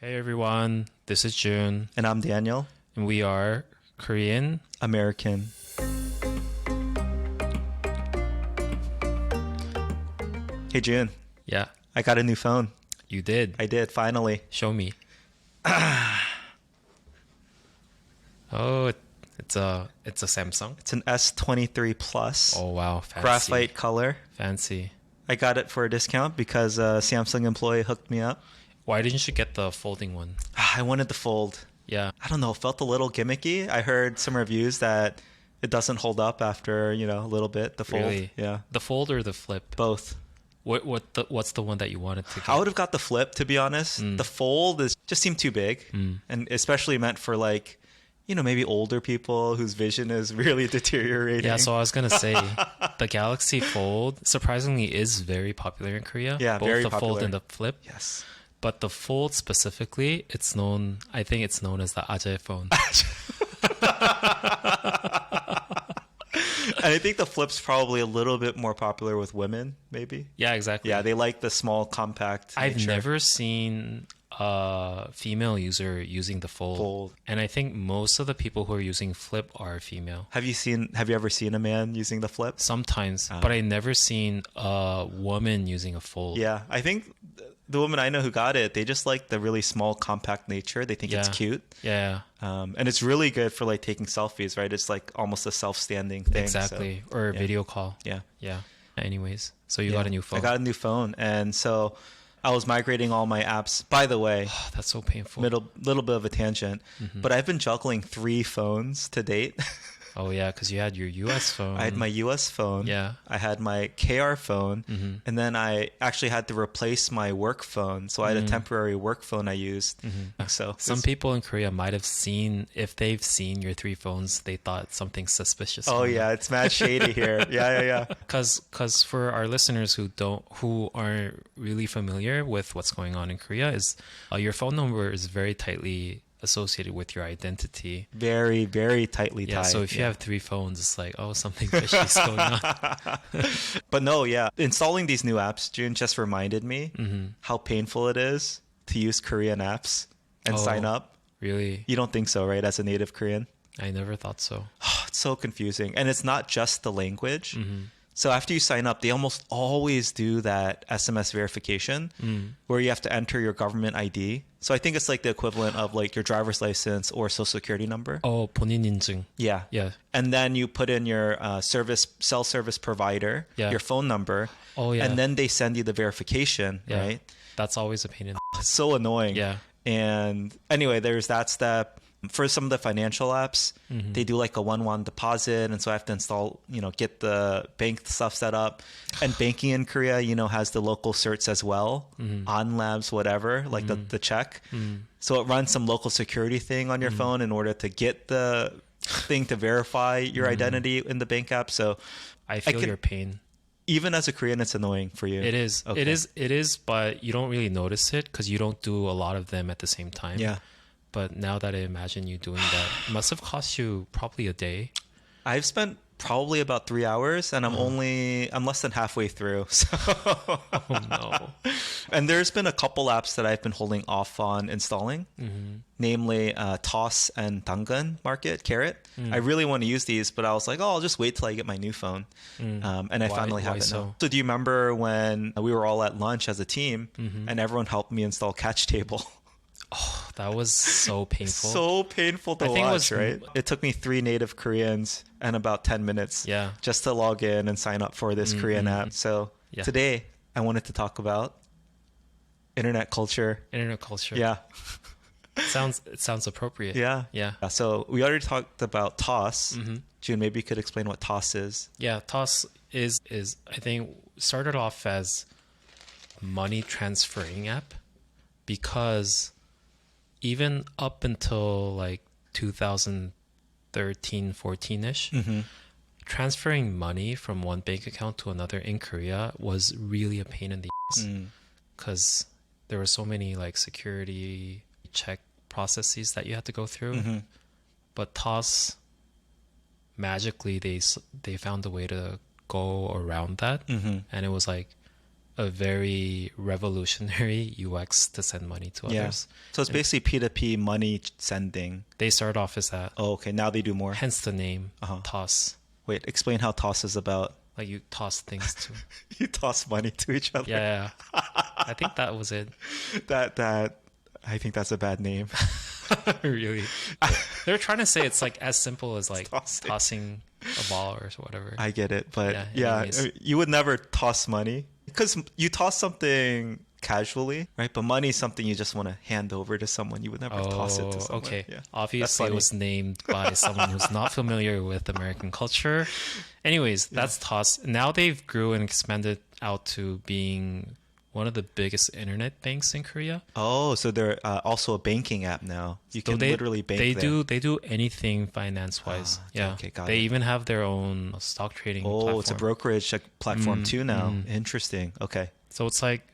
Hey everyone, this is Jun, And I'm Daniel, and we are Korean. American. Hey June, Yeah, I got a new phone. you did. I did, finally. Show me. Oh, it's a Samsung. It's an S23 Plus, Oh wow, fancy. graphite color. Fancy. I got it for a discount because a Samsung employee hooked me up. Why didn't you get the folding one? I wanted the fold. Yeah. I don't know, it felt a little gimmicky. I heard some reviews that it doesn't hold up after, a little bit, the fold. Really? Yeah, The fold or the flip? both. What's the one that you wanted to get? I would have got the flip, to be honest. The fold just seemed too big, and especially meant for maybe older people whose vision is really deteriorating. Yeah, so I was gonna say the Galaxy Fold surprisingly is very popular in Korea. Yeah, both very the fold popular. and the flip. Yes. But the fold specifically, I think it's known as the Ajae phone. And I think the flip's probably a little bit more popular with women, maybe. Yeah, exactly. Yeah, they like the small, compact I've nature. never seen a female user using the fold. And I think most of the people who are using flip are female. Have you ever seen a man using the flip? Sometimes, but I never seen a woman using a fold. Yeah, I think the women I know who got it, they just like the really small, compact nature. They think it's Yeah. cute. Yeah, And it's really good for taking selfies, right? It's almost a self-standing thing. exactly. So, Or a yeah. video call. Yeah. Yeah. Anyways, so you Yeah. got a new phone. I got a new phone, and so I was migrating all my apps. By the way, That's so painful. little bit of a tangent, but I've been juggling 3 phones to date. Oh yeah, because you had your US phone. I had my US phone. Yeah. I had my KR phone, and then I actually had to replace my work phone. So I had a temporary work phone I used. So Some people in Korea might have seen, if they've seen your 3 phones, they thought something suspicious. Oh yeah, it's mad shady here. Yeah. Because for our listeners who aren't really familiar with what's going on in Korea, is your phone number is very tightly associated with your identity. Very, very tightly Yeah, tied. so if you have 3 phones, it's like, oh, something fishy is going on. But no, yeah. Installing these new apps, June, just reminded me how painful it is to use Korean apps and Oh. sign up. Really? You don't think so, right? As a native Korean? I never thought so. It's so confusing. And it's not just the language. So after you sign up, they almost always do that SMS verification where you have to enter your government ID. So I think it's like the equivalent of your driver's license or social security number. Oh, 본인 인증. Yeah. Yeah. And then you put in your cell service provider, Yeah. your phone number. Oh, yeah. And then they send you the verification, Yeah. right? That's always a pain in the It's so annoying. Yeah. And anyway, there's that step. For some of the financial apps, they do a 1-1 deposit. And so I have to install, get the bank stuff set up. And banking in Korea, has the local certs as well. On labs, whatever, the check. So it runs some local security thing on your phone in order to get the thing to verify your identity in the bank app. So I feel can- your pain. even as a Korean, it's annoying for you. It is. Okay. It is, but you don't really notice it because you don't do a lot of them at the same time. Yeah. But now that I imagine you doing that, it must have cost you probably a day. I've spent probably about 3 hours, and I'm less than halfway through. So, Oh no. and there's been a couple apps that I've been holding off on installing, namely Toss and Dangun Market, Carrot. I really want to use these, but I was like, I'll just wait till I get my new phone. And I finally have why it so? now. So do you remember when we were all at lunch as a team, and everyone helped me install Catch Table? That was so painful. So painful to I think it watch, was- right? It took me 3 native Koreans and about 10 minutes Yeah. just to log in and sign up for this Korean app. So Yeah. today I wanted to talk about internet culture. Internet culture. Yeah. It sounds appropriate. Yeah. Yeah. So we already talked about Toss. June, maybe you could explain what Toss is. Yeah, Toss is I think started off as money transferring app because even up until 2013, 14-ish, transferring money from one bank account to another in Korea was really a pain in the ass because there were so many security check processes that you had to go through. But Toss, magically they found a way to go around that, and it was a very revolutionary UX to send money to Yeah. others. So it's basically P2P money sending. They started off as that. Oh, okay. Now they do more. Hence the name, Toss. Wait, explain how toss is about. Like you toss things to. You toss money to each other. Yeah. I think that was it. I think that's a bad name. Really. They're trying to say it's like as simple as like tossing a ball or whatever. I get it, but Yeah, you would never toss money because you toss something casually, right? But money is something you just want to hand over to someone. You would never toss it to someone. Okay. Yeah. Obviously, it was named by someone who's not familiar with American culture. Anyways, that's Toss. Now they've grew and expanded out to being one of the biggest internet banks in Korea. Oh, so they're also a banking app now. You can literally bank there. They do anything finance wise. Okay, got they it. even have their own stock trading platform. It's a brokerage platform too now. Interesting. Okay. So it's like,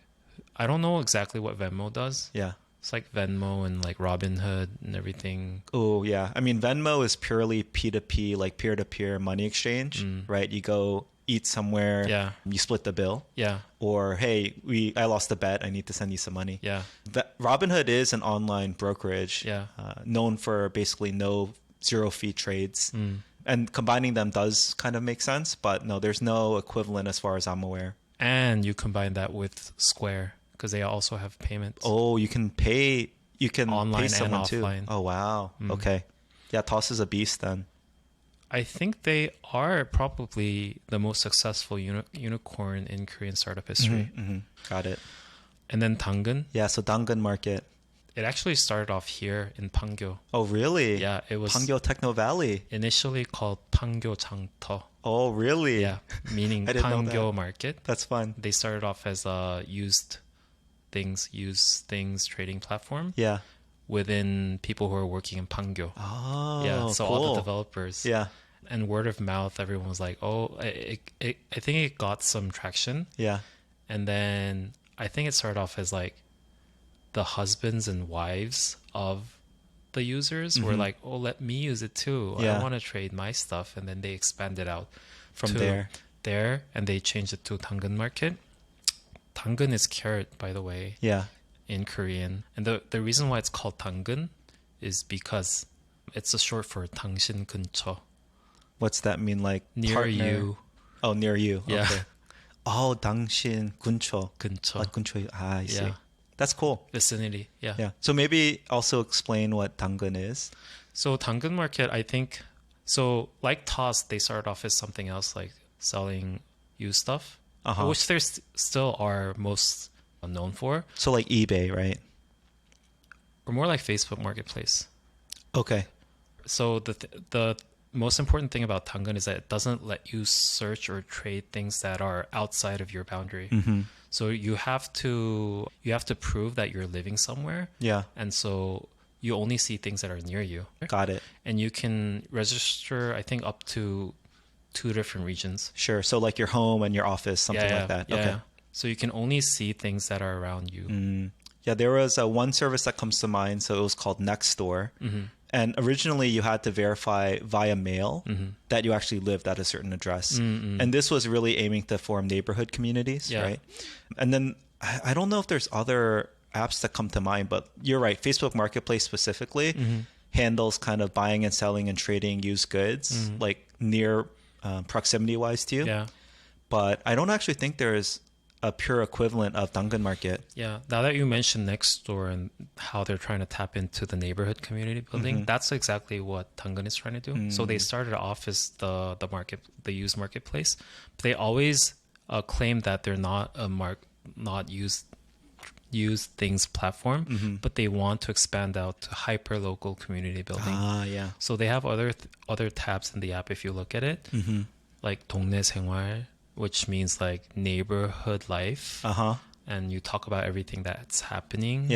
I don't know exactly what Venmo does. Yeah. It's like Venmo and like Robinhood and everything. Oh, yeah. I mean, Venmo is purely P2P, like peer-to-peer money exchange, right? You go eat somewhere, you split the bill. Yeah. Or, hey, I lost a bet, I need to send you some money. Yeah. Robinhood is an online brokerage known for basically zero fee trades. And combining them does kind of make sense, but no, there's no equivalent as far as I'm aware. And you combine that with Square because they also have payments. Oh, you can pay online pay someone and offline. Too. Oh, wow. Okay. Yeah, Toss is a beast then. I think they are probably the most successful unicorn in Korean startup history. Got it. And then Dangun. Yeah, so Dangun Market. It actually started off here in Pangyo. Oh, really? Yeah, it was Pangyo Techno Valley. Initially called Pangyo Jangto. Oh, really? Yeah, meaning Pangyo Market. That's fun. They started off as a used things trading platform. Yeah. Within people who are working in Pangyo. Oh, yeah. So cool. all the developers. Yeah. And word of mouth, everyone was like, "Oh, I think it got some traction." Yeah. And then I think it started off as like the husbands and wives of the users were like, "Oh, let me use it too. I want to trade my stuff." And then they expanded out from there, and they changed it to Dangun Market. Dangun is carrot, by the way. Yeah. In Korean. And the reason why it's called Dangun is because it's a short for 당신 근처. What's that mean? Like near partner? You. Oh, near you. Yeah. Okay. Oh, 당신 근처. 근처. Like 근처. I see. That's cool. Vicinity. Yeah. Yeah. So maybe also explain what Dangun is. So Dangun Market, I think, so like Toss, they started off as something else, like selling used stuff, which they still are most known for. So like eBay, right? Or more like Facebook Marketplace. Okay. So the most important thing about Dangun is that it doesn't let you search or trade things that are outside of your boundary. So you have to prove that you're living somewhere. Yeah. And so you only see things that are near you. Got it. And you can register, I think, up to 2 different regions. Sure. So like your home and your office, something like that. Yeah. Okay. So you can only see things that are around you. Yeah, there was one service that comes to mind. So it was called Nextdoor. And originally you had to verify via mail that you actually lived at a certain address. And this was really aiming to form neighborhood communities, right? And then I don't know if there's other apps that come to mind, but you're right. Facebook Marketplace specifically handles kind of buying and selling and trading used goods, like near proximity wise to you. Yeah. But I don't actually think there's a pure equivalent of Dangun Market. Yeah. Now that you mentioned Nextdoor and how they're trying to tap into the neighborhood community building, that's exactly what Dangun is trying to do. So they started off as the used marketplace, but they always claim that they're not not used things platform, but they want to expand out to hyper local community building. Yeah. So they have other tabs in the app if you look at it, like 동네 생활, which means like neighborhood life. And you talk about everything that's happening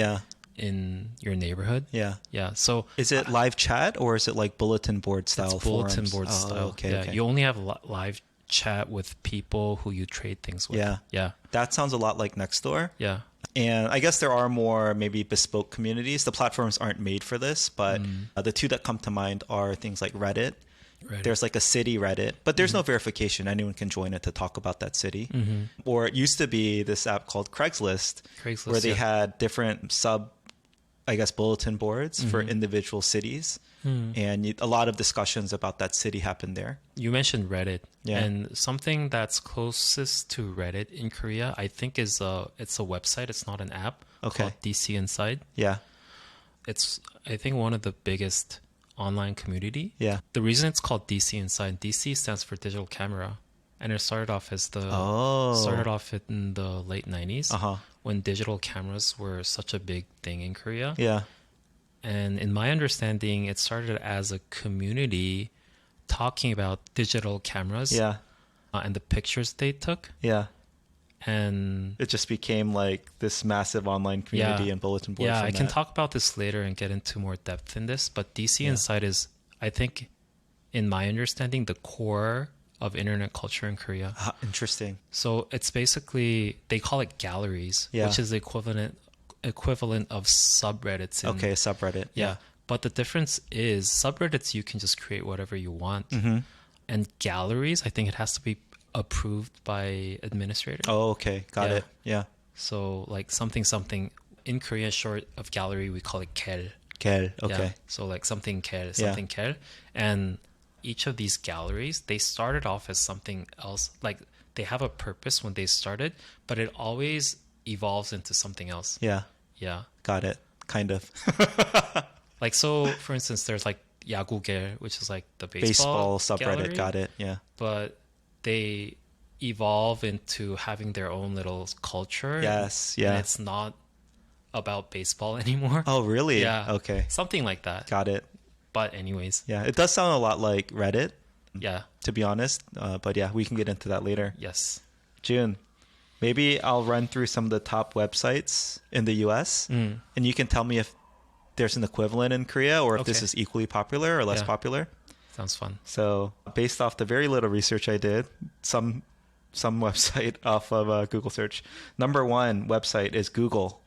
in your neighborhood. Yeah. Yeah. So is it live chat or is it like bulletin board style it's bulletin forums? board style. Okay, okay. You only have live chat with people who you trade things with. Yeah. That sounds a lot like Nextdoor. Yeah. And I guess there are more maybe bespoke communities. The platforms aren't made for this, but the 2 that come to mind are things like Reddit Reddit. There's like a city Reddit, but there's no verification. Anyone can join it to talk about that city. Or it used to be this app called Craigslist where they had different I guess, bulletin boards for individual cities. And a lot of discussions about that city happened there. You mentioned Reddit. Yeah. And something that's closest to Reddit in Korea, I think it's a website. It's not an app. Okay. Called DC Inside. Yeah. It's, I think, one of the biggest online community. Yeah. The reason it's called DC Inside, DC stands for digital camera. And it started off as started off in the late 90s when digital cameras were such a big thing in Korea. Yeah. And in my understanding, it started as a community talking about digital cameras and the pictures they took. Yeah. And it just became like this massive online community and bulletin board. Yeah, I can talk about this later and get into more depth in this. But DC Inside is, I think, in my understanding, the core of internet culture in Korea. Interesting. So it's basically, they call it galleries, which is the equivalent of subreddits. Okay, subreddit. Yeah. But the difference is subreddits, you can just create whatever you want. And galleries, I think it has to be approved by administrator. Oh, okay. Got it. Yeah. So like something, in Korean, short of gallery, we call it kel. Kel. Okay. Yeah. So like something kel. And each of these galleries, they started off as something else. Like they have a purpose when they started, but it always evolves into something else. Yeah. Yeah. Got it. Kind of. Like, so for instance, there's like 야구계, which is like the baseball subreddit. gallery, Got it. Yeah. But they evolve into having their own little culture. Yes. Yeah. And it's not about baseball anymore. Oh, really? Yeah. Okay. Something like that. Got it. But anyways. Yeah. It does sound a lot like Reddit. Yeah. To be honest. But yeah, we can get into that later. Yes. Jun, maybe I'll run through some of the top websites in the US and you can tell me if there's an equivalent in Korea or if this is equally popular or less popular. Sounds fun. So based off the very little research I did, some website off of Google search. Number one website is Google.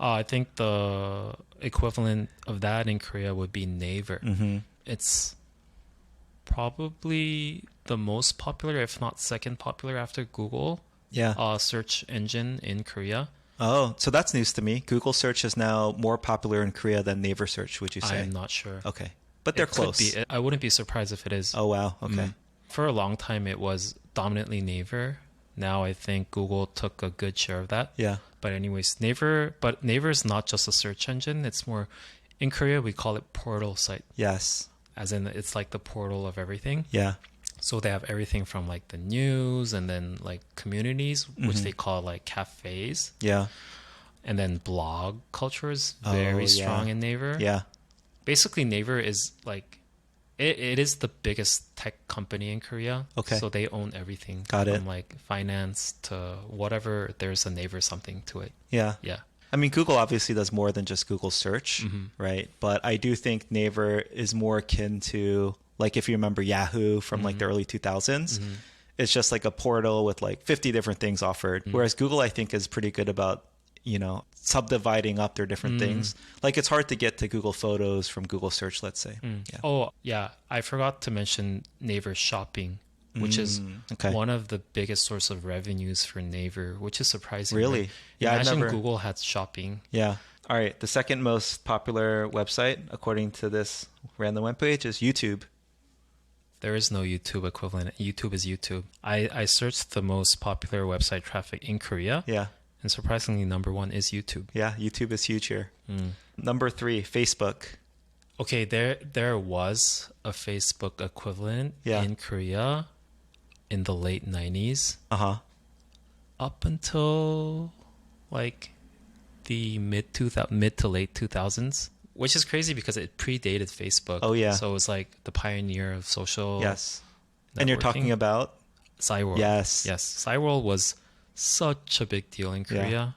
I think the equivalent of that in Korea would be Naver. It's probably the most popular, if not second popular after Google. Yeah. Search engine in Korea. Oh, so that's news to me. Google search is now more popular in Korea than Naver search, would you say? I'm not sure. Okay. But they're close. Could be. I wouldn't be surprised if it is. Oh, wow. Okay. For a long time, it was dominantly Naver. Now I think Google took a good share of that. Yeah. But anyways, Naver is not just a search engine. It's more, in Korea, we call it portal site. Yes. As in, it's like the portal of everything. Yeah. So they have everything from like the news and then like communities, which they call like cafes. Yeah. And then blog culture is very strong in Naver. Yeah. Basically, Naver is like, it is the biggest tech company in Korea. Okay. So they own everything. Got it. From like finance to whatever, there's a Naver something to it. Yeah. Yeah. I mean, Google obviously does more than just Google search, right? But I do think Naver is more akin to, like, if you remember Yahoo from like the early 2000s, it's just like a portal with like 50 different things offered. Whereas Google, I think, is pretty good about, you know, subdividing up their different things. Like it's hard to get to Google Photos from Google search, let's say. Yeah. Oh, yeah. I forgot to mention Naver Shopping, which is one of the biggest source of revenues for Naver, which is surprising. Really? Right? Yeah. Imagine Google had shopping. Yeah. All right. The second most popular website, according to this random webpage, is YouTube. There is no YouTube equivalent. YouTube is YouTube. I searched the most popular website traffic in Korea. Yeah. And surprisingly, number one is YouTube. Yeah. YouTube is huge here. Number three, Facebook. Okay, there was a Facebook equivalent in Korea in the late 90s. Up until like the mid to late 2000s, which is crazy because it predated Facebook. Oh yeah. So it was like the pioneer of social. Yes. Networking. And you're talking about Cyworld. Yes. Yes. Cyworld was such a big deal in Korea.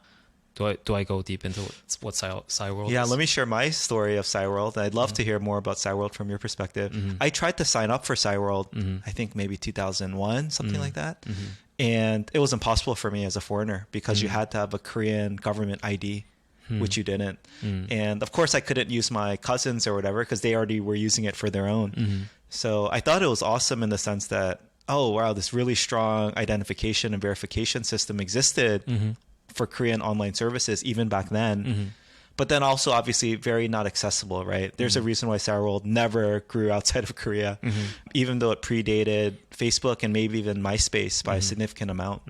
Do I go deep into what Cyworld is? Yeah, let me share my story of Cyworld. I'd love to hear more about Cyworld from your perspective. I tried to sign up for Cyworld, I think maybe 2001, something like that. And it was impossible for me as a foreigner because you had to have a Korean government ID, which you didn't. And of course, I couldn't use my cousins or whatever because they already were using it for their own. So I thought it was awesome in the sense that, oh, wow, this really strong identification and verification system existed for Korean online services even back then. But then also obviously very not accessible, right? There's a reason why Sour World never grew outside of Korea, even though it predated Facebook and maybe even MySpace by a significant amount.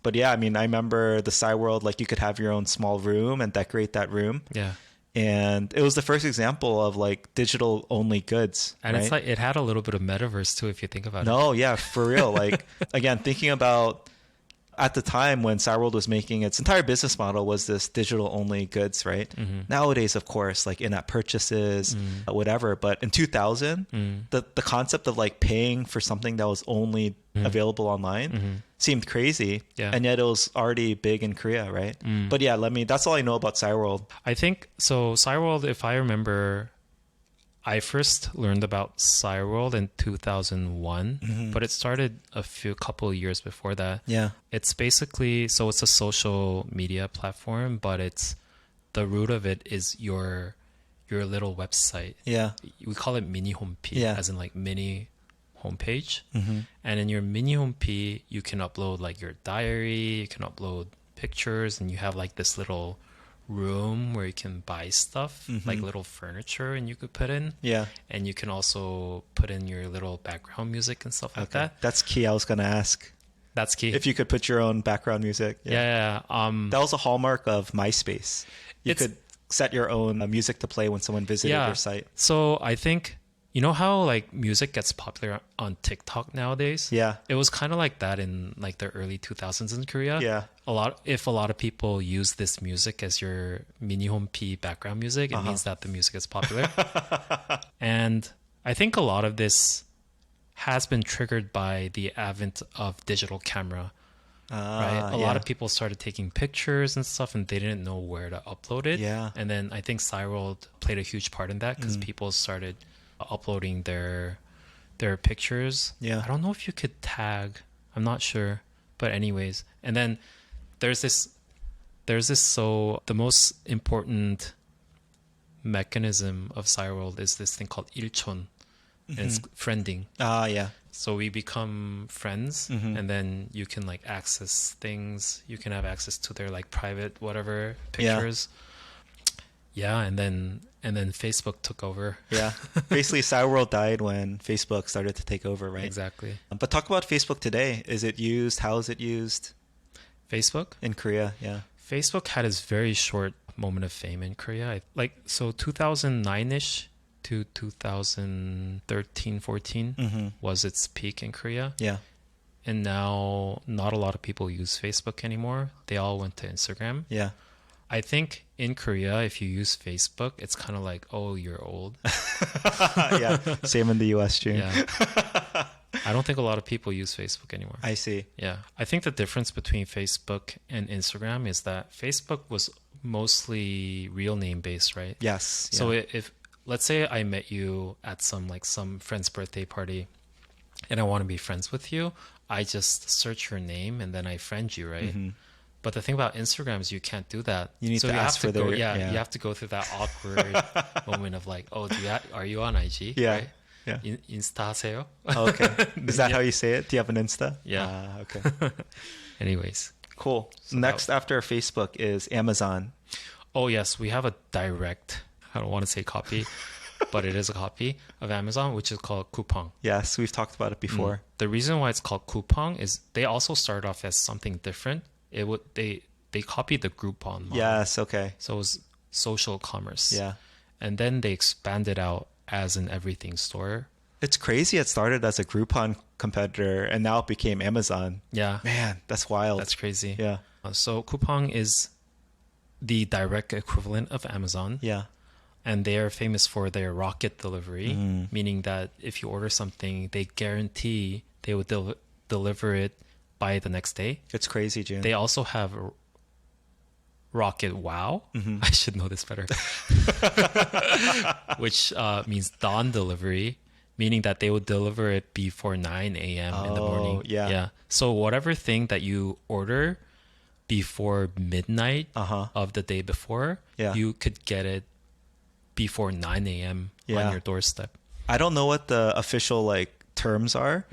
But yeah, I mean, I remember the Sour World, like you could have your own small room and decorate that room. Yeah. And it was the first example of like digital only goods. And right? it's like, it had a little bit of metaverse too, if you think about it. No, yeah, for real. Like, again, thinking about at the time when Sour World was making its entire business model was this digital only goods, right? Nowadays, of course, like in-app purchases, whatever. But in 2000, the concept of like paying for something that was only available online seemed crazy. Yeah. And yet it was already big in Korea, right? But yeah, that's all I know about Sour World. I think, so Sour World, if I remember, I first learned about Cyber World in 2001, but it started a couple of years before that. Yeah. It's basically, so it's a social media platform, but it's, the root of it is your little website. Yeah. We call it mini homepage, Yeah. as in like mini homepage. And in your mini homepage, you can upload like your diary, you can upload pictures, and you have like this little room where you can buy stuff, like little furniture, and you could put in. Yeah. And you can also put in your little background music and stuff like that. That's key. I was going to ask That's key. if you could put your own background music. Yeah. That was a hallmark of MySpace. You could set your own music to play when someone visited your site. So I think, you know how like music gets popular on TikTok nowadays? Yeah. It was kind of like that in like the early 2000s in Korea. Yeah. If a lot of people use this music as your mini home P background music, it means that the music is popular. And I think a lot of this has been triggered by the advent of digital camera. Right? A lot of people started taking pictures and stuff, and they didn't know where to upload it. Yeah. And then I think Cyworld played a huge part in that because people started uploading their pictures. Yeah. I don't know if you could tag. I'm not sure. But anyways, and then there's this, so the most important mechanism of Cyworld is this thing called ilchon. And it's friending. Yeah. So we become friends, and then you can like access things. You can have access to their like private whatever pictures. Yeah, and then Facebook took over. Yeah. Basically, Sour World died when Facebook started to take over, right? Exactly. But talk about Facebook today. Is it used? How is it used? Facebook? In Korea, yeah. Facebook had its very short moment of fame in Korea. So 2009-ish to 2013, 14 was its peak in Korea. Yeah. And now not a lot of people use Facebook anymore. They all went to Instagram. Yeah. I think in Korea, if you use Facebook, it's kind of like, oh, you're old. Yeah. Same in the US, June. Yeah. I don't think a lot of people use Facebook anymore. I see. Yeah. I think the difference between Facebook and Instagram is that Facebook was mostly real name based, right? Yes. So if let's say I met you at some friend's birthday party and I want to be friends with you, I just search your name and then I friend you, right? But the thing about Instagram is you can't do that. You need to ask for their... You have to go through that awkward moment of like, oh, are you on IG? Yeah. Right? Yeah. Insta 하세요? Oh, okay. Is that how you say it? Do you have an Insta? Yeah. Okay. Anyways. Cool. So next after Facebook is Amazon. Oh, yes. We have a direct, I don't want to say copy, but it is a copy of Amazon, which is called Coupang. Yes, we've talked about it before. The reason why it's called Coupang is they also started off as something different. They copied the Groupon model. Yes, okay. So it was social commerce. Yeah. And then they expanded out as an everything store. It's crazy it started as a Groupon competitor and now it became Amazon. Yeah. Man, that's wild. That's crazy. Yeah. So Coupang is the direct equivalent of Amazon. Yeah. And they are famous for their rocket delivery, meaning that if you order something, they guarantee they would deliver it by the next day. It's crazy, June. They also have Rocket Wow. I should know this better. Which means dawn delivery, meaning that they would deliver it before 9 a.m. in the morning. Yeah. So whatever thing that you order before midnight of the day before, you could get it before 9 a.m. on your doorstep. I don't know what the official like terms are,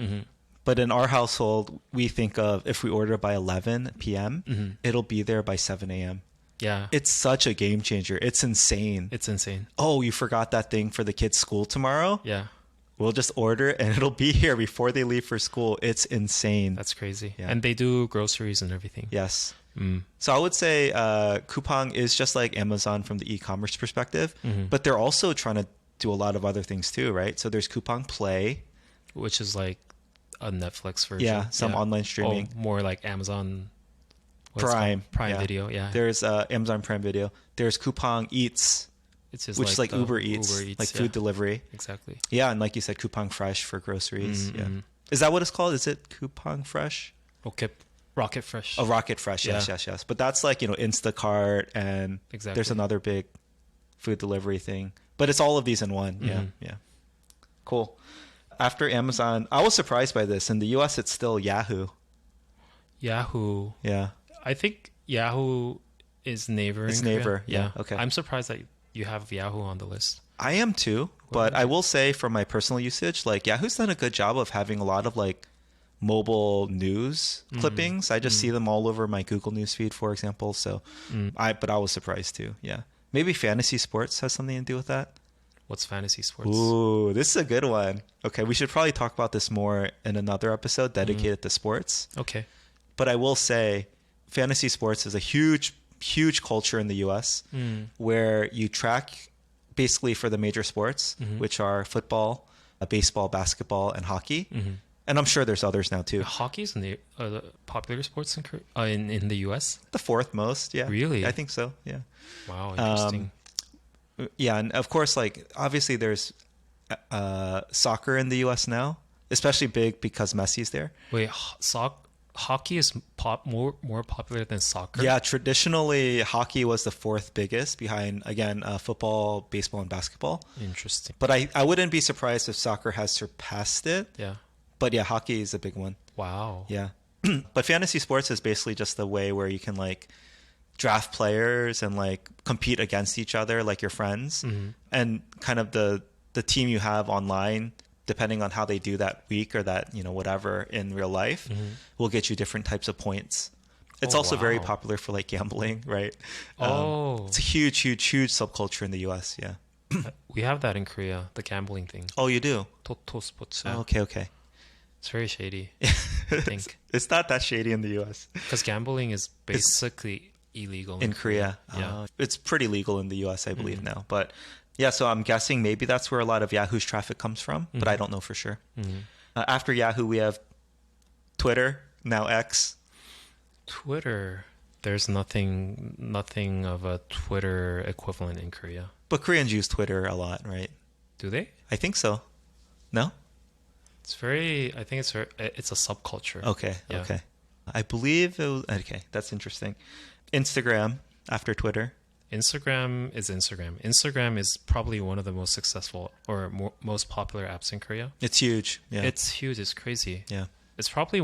but in our household, we think of if we order by 11 p.m., it'll be there by 7 a.m. Yeah. It's such a game changer. It's insane. It's insane. Oh, you forgot that thing for the kids' school tomorrow? Yeah. We'll just order it and it'll be here before they leave for school. It's insane. That's crazy. Yeah. And they do groceries and everything. Yes. So I would say Coupang is just like Amazon from the e-commerce perspective, but they're also trying to do a lot of other things too, right? So there's Coupang Play, which is like a Netflix version. Yeah, some online streaming. Oh, more like Amazon Prime. Prime Video, yeah. There's Amazon Prime Video. There's Coupang Eats, it's just which is like the Uber Eats, like food delivery. Exactly. Yeah, and like you said, Coupang Fresh for groceries. Yeah. Is that what it's called? Is it Coupang Fresh? Okay. Rocket Fresh. Oh, Rocket Fresh. Yes, yes. But that's like, Instacart, and there's another big food delivery thing. But it's all of these in one. Yeah. Cool. After Amazon, I was surprised by this. In the US, it's still Yahoo. Yahoo. Yeah. I think Yahoo is Naver. It's Naver. Yeah. Okay. I'm surprised that you have Yahoo on the list. I am too. But I will say from my personal usage, like Yahoo's done a good job of having a lot of like mobile news clippings. I just see them all over my Google newsfeed, for example. So but I was surprised too. Yeah. Maybe fantasy sports has something to do with that. What's fantasy sports? Ooh, this is a good one. Okay, we should probably talk about this more in another episode dedicated to sports. Okay. But I will say fantasy sports is a huge culture in the US where you track basically for the major sports, which are football, baseball, basketball, and hockey. And I'm sure there's others now too. Hockey is the popular sports in the US? The fourth most, yeah. Really? I think so, yeah. Wow, interesting. Yeah, and of course, like obviously there's soccer in the US now, especially big because Messi's there. Wait, hockey is more popular than soccer? Yeah, traditionally hockey was the fourth biggest behind, again, football, baseball, and basketball. Interesting. But I wouldn't be surprised if soccer has surpassed it. Yeah. But yeah, hockey is a big one. Wow. Yeah. But fantasy sports is basically just the way where you can like draft players and like compete against each other like your friends. And kind of the team you have online, depending on how they do that week or that, whatever in real life, will get you different types of points. It's also very popular for like gambling, right? It's a huge subculture in the US. Yeah. We have that in Korea, the gambling thing. Oh, you do? Toto sports. Oh, okay. It's very shady, I think. It's not that shady in the US. Because gambling is basically illegal in Korea. Yeah. It's pretty legal in the US, I believe now. But yeah, so I'm guessing maybe that's where a lot of Yahoo's traffic comes from, but I don't know for sure. After Yahoo, we have Twitter, now X. Twitter. There's nothing of a Twitter equivalent in Korea. But Koreans use Twitter a lot, right? Do they? I think so. No? I think it's a subculture. Okay. Yeah. Okay. I believe it was, okay, that's interesting. Instagram after Twitter. Instagram is Instagram. Instagram is probably one of the most successful or most popular apps in Korea. It's huge. Yeah. It's huge. It's crazy. Yeah. It's probably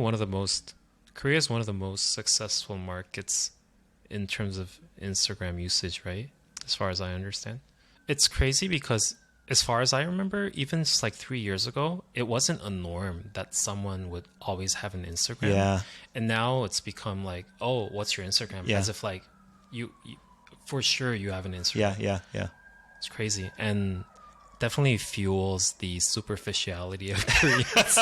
Korea is one of the most successful markets in terms of Instagram usage, right? As far as I understand. It's crazy because as far as I remember, even just like 3 years ago, it wasn't a norm that someone would always have an Instagram. Yeah. And now it's become like, oh, what's your Instagram? Yeah. As if like you for sure you have an Instagram. Yeah. It's crazy. And definitely fuels the superficiality of Koreans.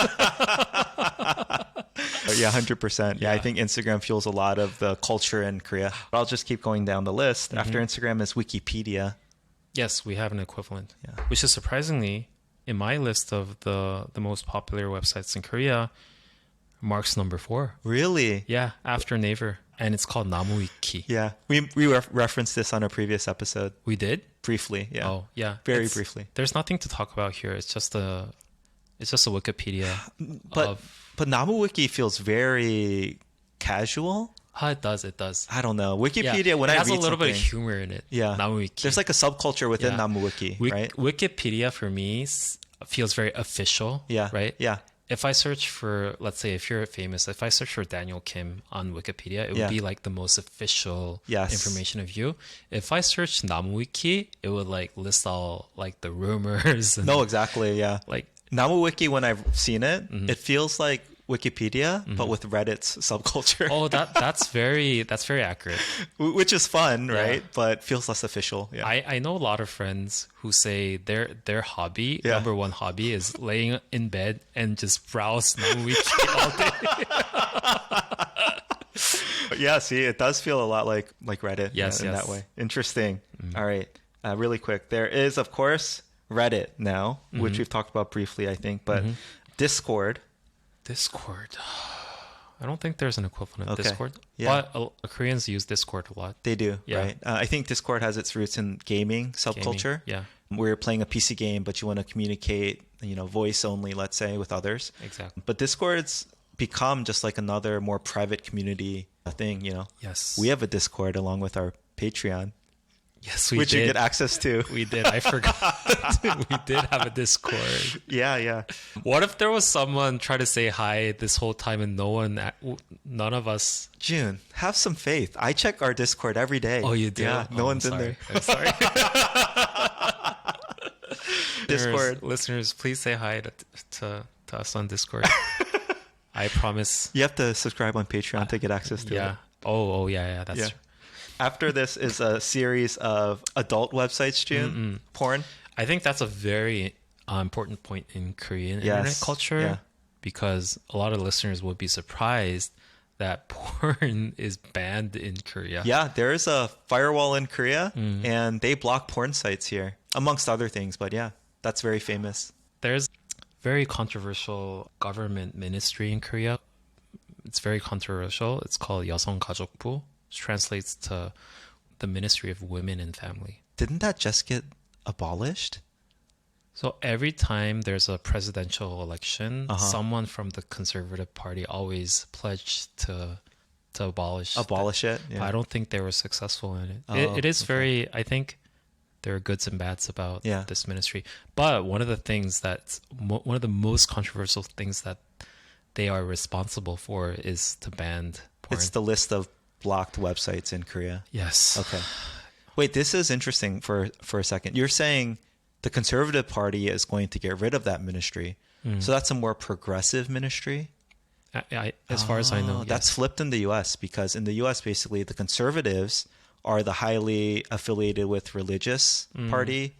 Yeah, 100%. Yeah, I think Instagram fuels a lot of the culture in Korea. I'll just keep going down the list. After Instagram is Wikipedia. Yes, we have an equivalent. Yeah. Which is surprisingly, in my list of the most popular websites in Korea, marks number 4. Really? Yeah, after Naver. And it's called Namuwiki. Yeah. We referenced this on a previous episode. We did? Briefly, yeah. Oh, yeah. Very briefly. There's nothing to talk about here. It's just a Wikipedia. But Namuwiki feels very casual. It does. I don't know. Wikipedia, when I read it has a little bit of something- humor in it. Yeah. Namuwiki. There's like a subculture within Namuwiki, right? Wikipedia for me feels very official. Yeah. Right? Yeah. if I search for, let's say, if you're famous, if I search for Daniel Kim on Wikipedia, it would be like the most official information of you. If I search NamuWiki, it would like list all like the rumors. And, No, exactly. Yeah. Like NamuWiki, when I've seen it, it feels like Wikipedia, but with Reddit's subculture. Oh, that's very accurate. Which is fun, right? But feels less official. Yeah. I know a lot of friends who say their hobby, number one hobby, is laying in bed and just browse NamuWiki all day. Yeah, see, it does feel a lot like Reddit in that way. Interesting. All right. Really quick. There is, of course, Reddit now, which we've talked about briefly, I think, but Discord. I don't think there's an equivalent of Discord. Yeah. But Koreans use Discord a lot. They do, right? I think Discord has its roots in gaming subculture. Yeah. Where you're playing a PC game, but you want to communicate, voice only, let's say, with others. Exactly. But Discord's become just like another more private community thing, Yes. We have a Discord along with our Patreon. Yes, we which did. you get access to. We did. I forgot. We did have a Discord. Yeah. What if there was someone trying to say hi this whole time and none of us... Jun, have some faith. I check our Discord every day. Oh, you do? Yeah, no one's in there. I'm sorry. Discord. Listeners, please say hi to us on Discord. I promise. You have to subscribe on Patreon to get access to it. Oh, yeah. That's true. After this is a series of adult websites, Jun, porn. I think that's a very important point in Korean internet culture because a lot of listeners would be surprised that porn is banned in Korea. Yeah, there is a firewall in Korea and they block porn sites here, amongst other things. But yeah, that's very famous. There's very controversial government ministry in Korea. It's very controversial. It's called 여성가족부. Translates to the Ministry of Women and Family. Didn't that just get abolished? So every time there's a presidential election, someone from the Conservative Party always pledged to abolish it. Yeah. I don't think they were successful in it. It is very. I think there are goods and bads about this ministry. But one of the most controversial things that they are responsible for is to ban porn. It's the list of blocked websites in Korea. Yes. Okay. Wait, this is interesting for a second. You're saying the Conservative Party is going to get rid of that ministry. So that's a more progressive ministry? As far as I know, that's flipped in the U.S. because in the U.S., basically, the conservatives are the highly affiliated with religious party.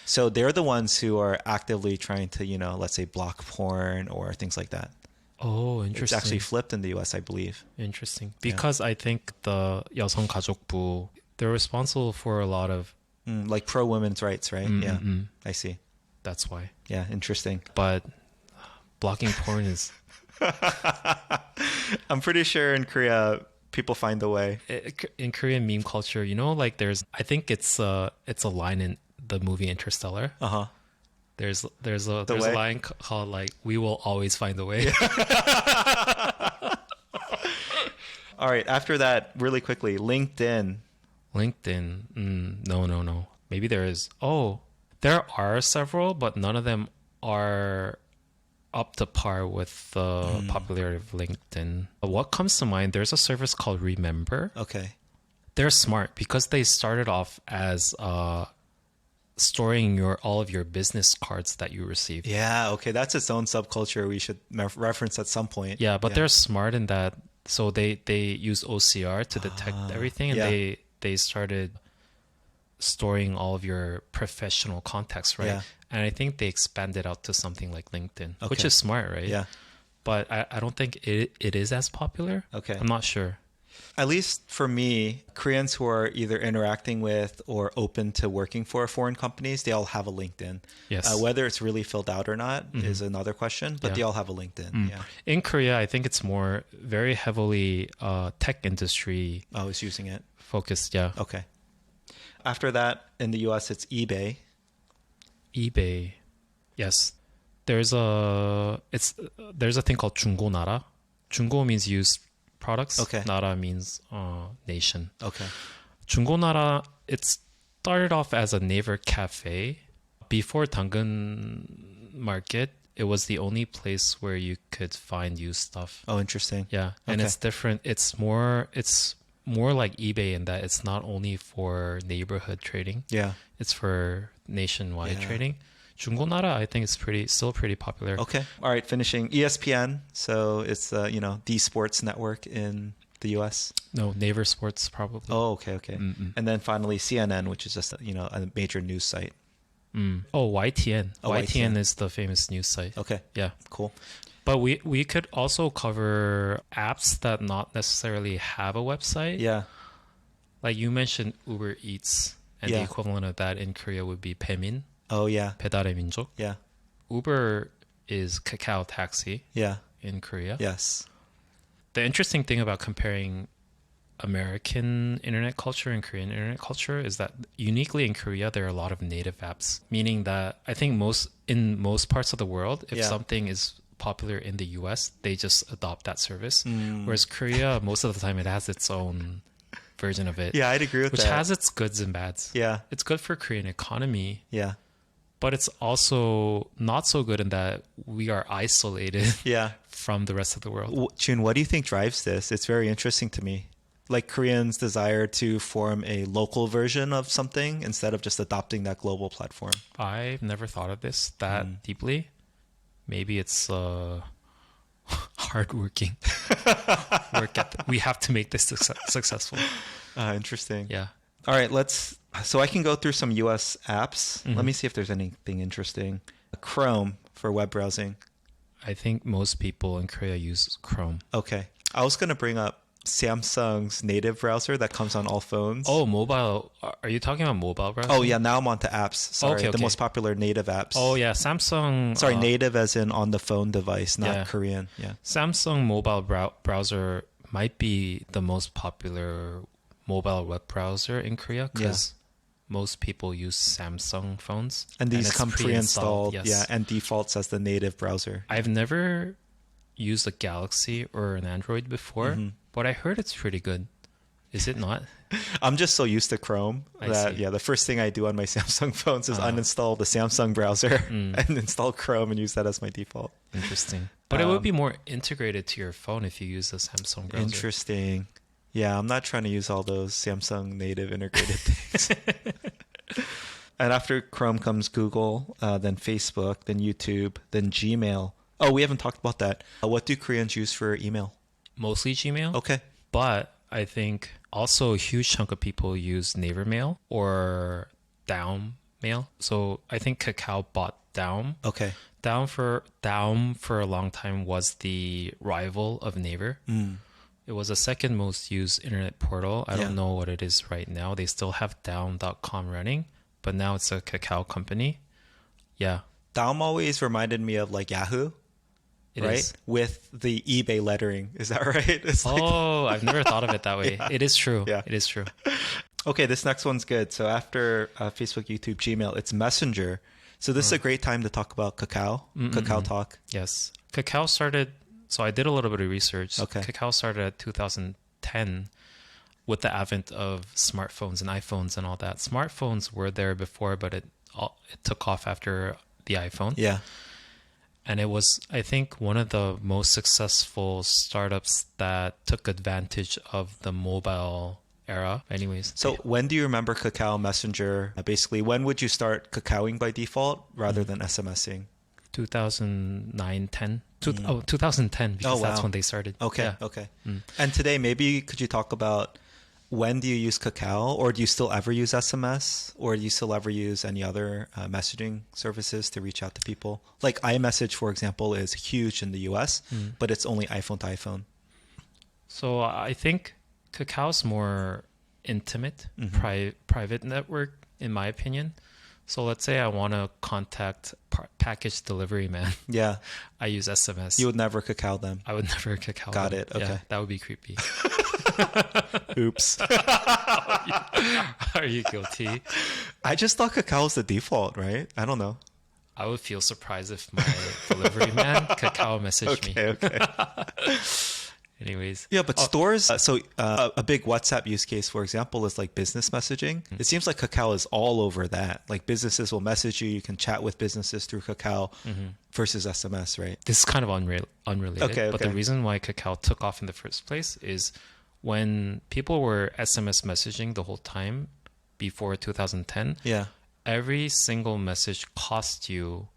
So they're the ones who are actively trying to, let's say block porn or things like that. Oh, interesting. It's actually flipped in the U.S., I believe. Interesting. Because I think the 여성가족부, they're responsible for a lot of... like pro-women's rights, right? I see. That's why. Yeah, interesting. But blocking porn is... I'm pretty sure in Korea, people find a way. In Korean meme culture, like there's... I think it's a line in the movie Interstellar. There's a line called like, we will always find a way. All right. After that, really quickly, LinkedIn. No. Maybe there is. Oh, there are several, but none of them are up to par with the popularity of LinkedIn. What comes to mind, there's a service called Remember. Okay. They're smart because they started off as storing all of your business cards that you received. Yeah, okay. That's its own subculture we should reference at some point. Yeah, but they're smart in that. So they use OCR to detect everything, and they started storing all of your professional contacts, right? And I think they expanded out to something like LinkedIn, which is smart, right? Yeah. But I don't think it is as popular. Okay. I'm not sure. At least for me, Koreans who are either interacting with or open to working for foreign companies, they all have a LinkedIn. Yes. Whether it's really filled out or not is another question, but they all have a LinkedIn. Yeah. In Korea, I think it's more very heavily tech industry. Oh, it's using it. Focused, yeah. Okay. After that, in the US, it's eBay. Yes. There's a thing called 중고나라. 중고 means used products. Okay. 나라 means nation. Okay. 중고나라, it started off as a neighbor cafe. Before 당근 market, it was the only place where you could find used stuff. Oh, interesting. Yeah, and Okay. it's different. It's more like eBay in that it's not only for neighborhood trading. Yeah. It's for nationwide Yeah. trading. 중고나라, I think it's still pretty popular. Okay. All right. Finishing ESPN. So it's the sports network in the U.S. No, Naver Sports probably. Oh, okay, okay. Mm-mm. And then finally CNN, which is just a major news site. Oh, YTN. Oh, YTN YTN is the famous news site. Okay. Yeah. Cool. But we could also cover apps that not necessarily have a website. Yeah. Like you mentioned Uber Eats, and the Yeah. equivalent of that in Korea would be 배민, Oh, yeah. 배달의 민족. Yeah. Uber is Kakao Taxi Yeah. in Korea. Yes. The interesting thing about comparing American internet culture and Korean internet culture is that uniquely in Korea there are a lot of native apps, meaning that I think in most parts of the world, if Yeah. something is popular in the US, they just adopt that service. Whereas Korea, most of the time it has its own version of it. Yeah, I'd agree with which that. has its goods and bads. Yeah. It's good for Korean economy, Yeah. but it's also not so good in that we are isolated Yeah. from the rest of the world. Jun, what do you think drives this? It's very interesting to me. Like Koreans' desire to form a local version of something instead of just adopting that global platform. I've never thought of this that deeply. Maybe it's hardworking. We have to make this successful. Interesting. Yeah. All right, so I can go through some US apps. Let me see if there's anything interesting. Chrome for web browsing. I think most people in Korea use Chrome. Okay. I was going to bring up Samsung's native browser that comes on all phones. Oh, mobile. Are you talking about mobile browser? Oh, yeah. Now I'm on to apps. Sorry. Okay, The okay. most popular native apps. Oh, yeah. Samsung. Sorry, native as in on the phone device, not Yeah. Korean. Yeah. Samsung mobile browser might be the most popular mobile web browser in Korea because most people use Samsung phones. And these it's come pre-installed. Yes. Yeah. And defaults as the native browser. I've never used a Galaxy or an Android before, but I heard it's pretty good. Is it not? I'm just so used to Chrome I that, see. the first thing I do on my Samsung phones is uninstall the Samsung browser and install Chrome and use that as my default. Interesting. But it would be more integrated to your phone if you use a Samsung browser. Interesting. Yeah, I'm not trying to use all those Samsung native integrated things. And after Chrome comes Google, then Facebook, then YouTube, then Gmail. Oh, we haven't talked about that. What do Koreans use for email? Mostly Gmail. Okay. But I think also a huge chunk of people use Naver Mail or Daum Mail. So I think Kakao bought Daum. Okay. Daum for a long time was the rival of Naver. It was the second most used internet portal. I don't know what it is right now. They still have Daum.com running, but now it's a Kakao company. Yeah. Daum always reminded me of like Yahoo, It right? is. With the eBay lettering. Is that right? It's like, Oh, I've never thought of it that way. It is true. Yeah. It is true. okay, this next one's good. So after Facebook, YouTube, Gmail, it's Messenger. So this is a great time to talk about Kakao, Kakao Talk. Yes. Kakao started, so I did a little bit of research. Okay. Kakao started at 2010 with the advent of smartphones and iPhones and all that. Smartphones were there before, but it took off after the iPhone. Yeah. And it was, I think, one of the most successful startups that took advantage of the mobile era. Anyways. So when do you remember Kakao Messenger? Basically, when would you start Kakaoing by default rather than SMSing? 2009, 10. 2010, because that's wow. when they started. Okay, Yeah. okay. And today, maybe could you talk about when do you use Kakao, or do you still ever use SMS, or do you still ever use any other messaging services to reach out to people? Like iMessage, for example, is huge in the US, but it's only iPhone to iPhone. So I think Kakao's more intimate, private network, in my opinion. So let's say I want to contact package delivery man. Yeah. I use SMS. You would never Kakao them. I would never Kakao. Got them. it. Okay. Yeah, that would be creepy. Oops. Are you guilty? I just thought Kakao was the default, right? I don't know. I would feel surprised if my delivery man Kakao messaged me. Okay. Anyways. Yeah, but stores, a big WhatsApp use case, for example, is like business messaging. It seems like Kakao is all over that. Like businesses will message you. You can chat with businesses through Kakao versus SMS, right? This is kind of unrelated. Okay. But the reason why Kakao took off in the first place is when people were SMS messaging the whole time before 2010, Yeah. every single message cost you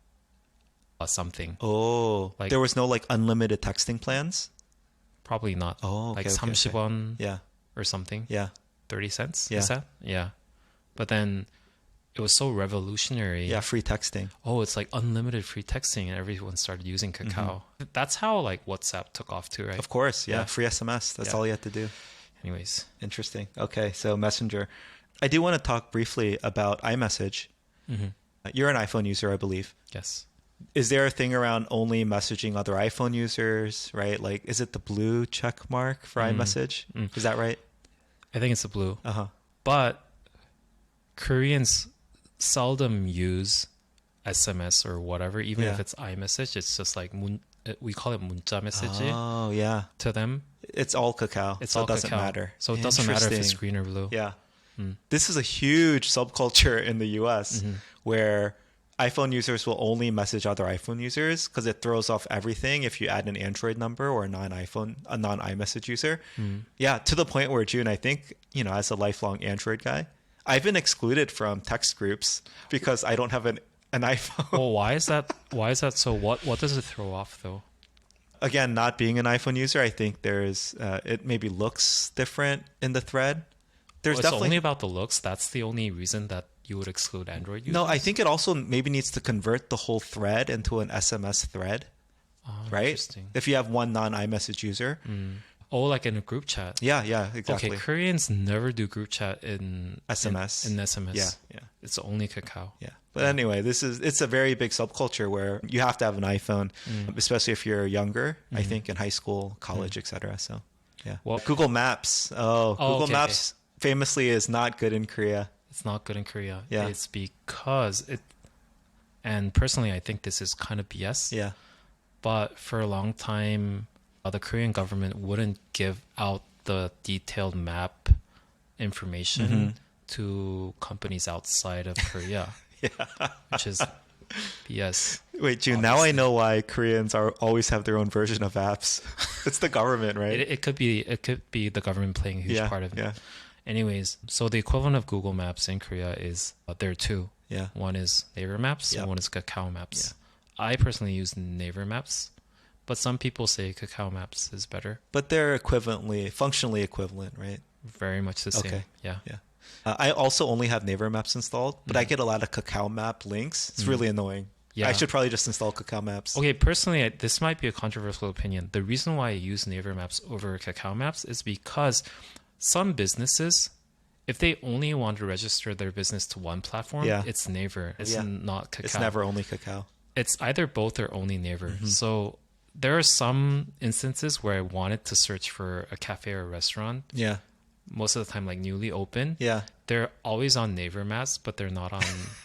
something. Oh, Like- there was no like unlimited texting plans? Probably not. Oh, okay, like okay, 30원 Yeah. or something. Yeah. 30 cents? Yeah. Is that? Yeah. But then it was so revolutionary. Yeah, free texting. Oh, it's like unlimited free texting and everyone started using Kakao. That's how like WhatsApp took off too, right? Of course, yeah. Yeah. Free SMS. That's Yeah. all you have to do. Anyways. Interesting. Okay, so Messenger. I do want to talk briefly about iMessage. You're an iPhone user, I believe. Yes. Is there a thing around only messaging other iPhone users, right? Like, is it the blue check mark for iMessage? Is that right? I think it's the blue. Uh-huh. But Koreans seldom use SMS or whatever, even Yeah. if it's iMessage. It's just like we call it 문자 message Oh, yeah. to them. It's all Kakao. It's so all it doesn't Kakao. matter. So it doesn't matter if it's Interesting. green or blue. Yeah. This is a huge subculture in the US where iPhone users will only message other iPhone users because it throws off everything if you add an Android number or a non-iMessage user. Yeah, to the point where, June, I think, as a lifelong Android guy, I've been excluded from text groups because I don't have an iPhone. Well, why is that? Why is that so? What does it throw off though? Again, not being an iPhone user, I think there's it maybe looks different in the thread. There's It's definitely only about the looks. That's the only reason that you would exclude Android users. No, I think it also maybe needs to convert the whole thread into an SMS thread, right? Interesting. If you have one non-iMessage user. Oh, like in a group chat. Yeah, exactly. Okay, Koreans never do group chat in SMS. In SMS. Yeah. It's only Kakao. Yeah. But anyway, it's a very big subculture where you have to have an iPhone, especially if you're younger, I think in high school, college, etc. So, yeah. Well- Google Maps. Google okay, Maps famously is not good in Korea. It's not good in Korea. Yeah. It's because and personally, I think this is kind of BS. Yeah. But for a long time, the Korean government wouldn't give out the detailed map information to companies outside of Korea. Which is BS. Wait, June, now I know why Koreans always have their own version of apps. It's the government, right? It could be the government playing a huge part of it. Yeah. Anyways, so the equivalent of Google Maps in Korea is there are two. Yeah. One is Naver Maps Yep. and one is Kakao Maps. I personally use Naver Maps, but some people say Kakao Maps is better. But they're functionally equivalent, right? Very much the same. Okay. Yeah. Yeah. I also only have Naver Maps installed, but I get a lot of Kakao Map links. It's really annoying. Yeah. I should probably just install Kakao Maps. Okay, personally, this might be a controversial opinion. The reason why I use Naver Maps over Kakao Maps is because some businesses, if they only want to register their business to one platform, it's Naver. It's not Kakao. It's never only Kakao. It's either both or only Naver. So there are some instances where I wanted to search for a cafe or a restaurant. Yeah. Most of the time, like newly open. Yeah. They're always on Naver Maps, but they're not on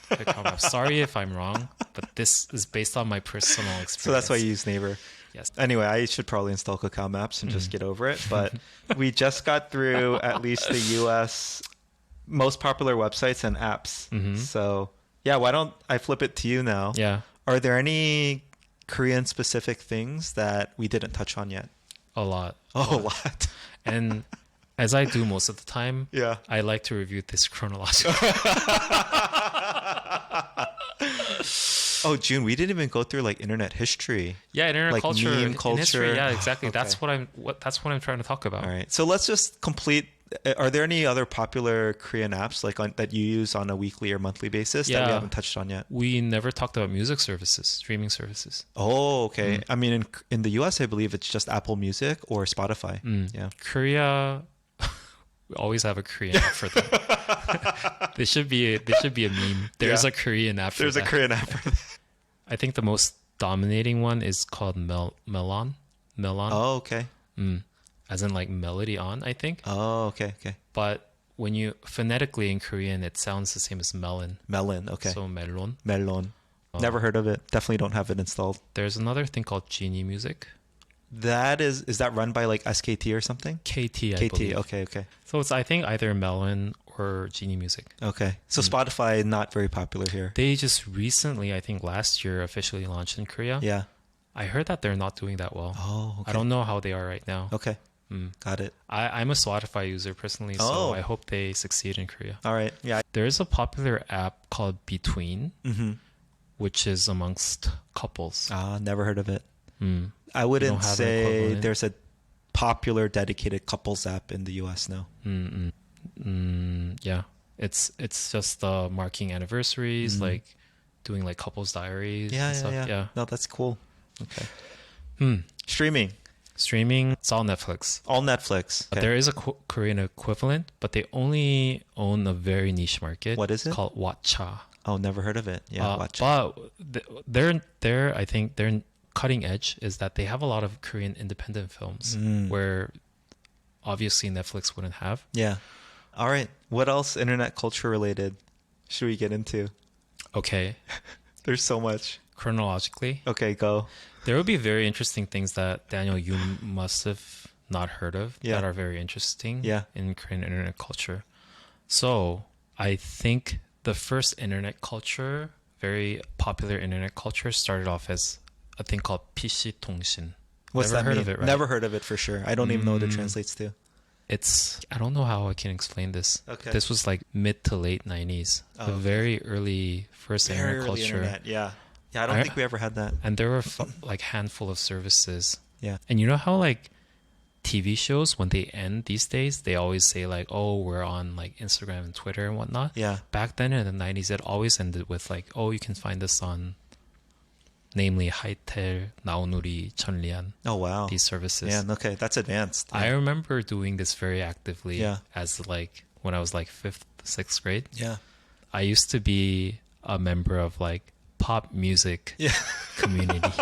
Kakao Maps. Sorry if I'm wrong, but this is based on my personal experience. So that's why you use Naver. Yes. Anyway, I should probably install Kakao Maps and just get over it. But we just got through at least the US most popular websites and apps. So yeah, why don't I flip it to you now? Yeah. Are there any Korean specific things that we didn't touch on yet? A lot. Oh, a lot. And as I do most of the time, Yeah. I like to review this chronologically. Oh, June, we didn't even go through like internet history. Yeah, internet Like culture, meme in history. culture. Yeah, exactly. Okay. That's what I'm trying to talk about. All right. So let's just complete. Are there any other popular Korean apps that you use on a weekly or monthly basis that Yeah. we haven't touched on yet? We never talked about music services, streaming services. Oh, okay. I mean, in the US, I believe it's just Apple Music or Spotify. Yeah. Korea, we always have a Korean app for them. There should be a meme. There's Yeah. a Korean app for There's that. a Korean app for that. I think the most dominating one is called Melon. Oh, okay. As in like melody on, I think. Oh, okay. But when you phonetically in Korean, it sounds the same as melon. Melon. Okay. So melon. Melon. Never heard of it. Definitely don't have it installed. There's another thing called Genie Music. Is that run by like SKT or something? KT, I KT. believe. Okay. So it's, I think, either Melon or Genie Music. Okay. So Spotify not very popular here. They just recently, I think last year, officially launched in Korea. Yeah. I heard that they're not doing that well. Oh, okay. I don't know how they are right now. Okay. Got it. I'm a Spotify user personally, so I hope they succeed in Korea. All right. Yeah. There is a popular app called Between, which is amongst couples. Never heard of it. Mm. I wouldn't have an say equivalent? there's a popular dedicated couples app in the US. No. Yeah, it's just marking anniversaries, like doing like couples diaries. and stuff. Yeah. No, that's cool. Okay. Streaming. It's all Netflix. All Netflix. Okay. There is a Korean equivalent, but they only own a very niche market. What is it? Called Watcha. Oh, never heard of it. Yeah, watch. But they're I think they're cutting edge is that they have a lot of Korean independent films where obviously Netflix wouldn't have. Yeah. All right. What else internet culture related should we get into? Okay. There's so much. Chronologically. Okay, go. There would be very interesting things that, Daniel, you must have not heard of that are very interesting in Korean internet culture. So I think the first internet culture, very popular internet culture, started off as a thing called PC 통신. What's Never that heard mean? of it, right? Never heard of it for sure. I don't even know what it translates to. I don't know how I can explain this. Okay. This was like mid to late 90s. The very early first Very internet early culture. internet. Yeah. Yeah, I don't think we ever had that. And there were like handful of services. Yeah. And you know how like TV shows, when they end these days, they always say like, oh, we're on like Instagram and Twitter and whatnot. Yeah. Back then in the 90s, it always ended with like, oh, you can find us on, namely Haitel, Naonuri, Chunlian. Oh, wow. These services. Yeah, okay. That's advanced. Yeah. I remember doing this very actively as like when I was like 5th, 6th grade. Yeah. I used to be a member of like pop music community.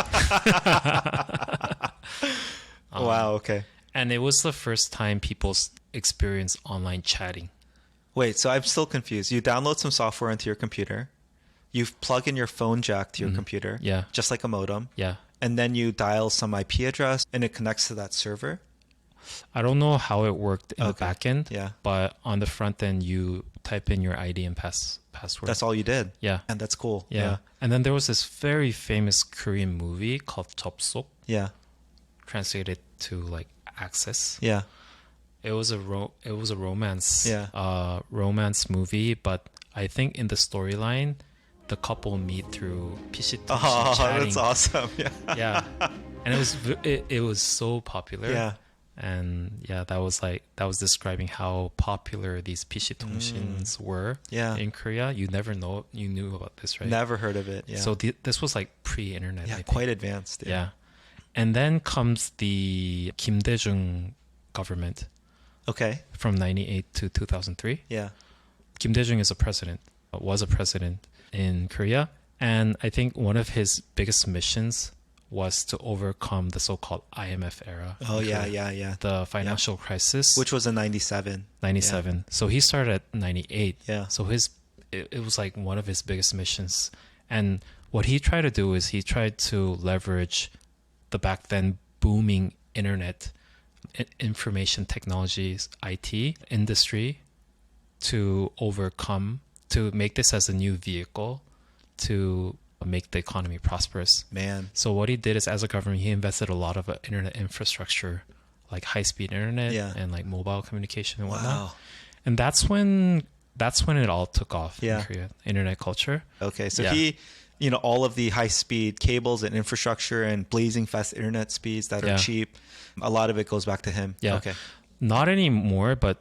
Wow, okay. And it was the first time people experienced online chatting. Wait, so I'm still confused. You download some software into your computer. You plug in your phone jack to your computer. Yeah. Just like a modem. Yeah. And then you dial some IP address and it connects to that server. I don't know how it worked in the back end. Yeah. But on the front end, you type in your ID and password. That's all you did. Yeah. And that's cool. Yeah. And then there was this very famous Korean movie called 접속. Yeah. Translated to like access. Yeah. It was a romance. Yeah. Romance movie, but I think in the storyline, the couple meet through PC chatting. That's awesome. Yeah. Yeah. And it was so popular. Yeah. And yeah, that was describing how popular these PC 통신s were in Korea. You knew about this, right? Never heard of it. Yeah. So this was like pre-internet. Yeah, I think. quite advanced. Yeah. And then comes the Kim Dae-jung government. Okay. From 98 to 2003. Yeah. Kim Dae-jung was a president in Korea. And I think one of his biggest missions was to overcome the so-called IMF era. Oh, yeah. The financial crisis. Which was in 97. 97. Yeah. So he started at 98. Yeah. So it was like one of his biggest missions. And what he tried to do is he tried to leverage the back then booming internet, information technologies, IT industry to make this as a new vehicle to make the economy prosperous. Man. So what he did is, as a government, he invested a lot of internet infrastructure, like high-speed internet and like mobile communication and whatnot. Wow. And that's when it all took off in Korea, internet culture. Okay, so he, all of the high-speed cables and infrastructure and blazing fast internet speeds that are cheap, a lot of it goes back to him. Yeah. Okay. Not anymore, but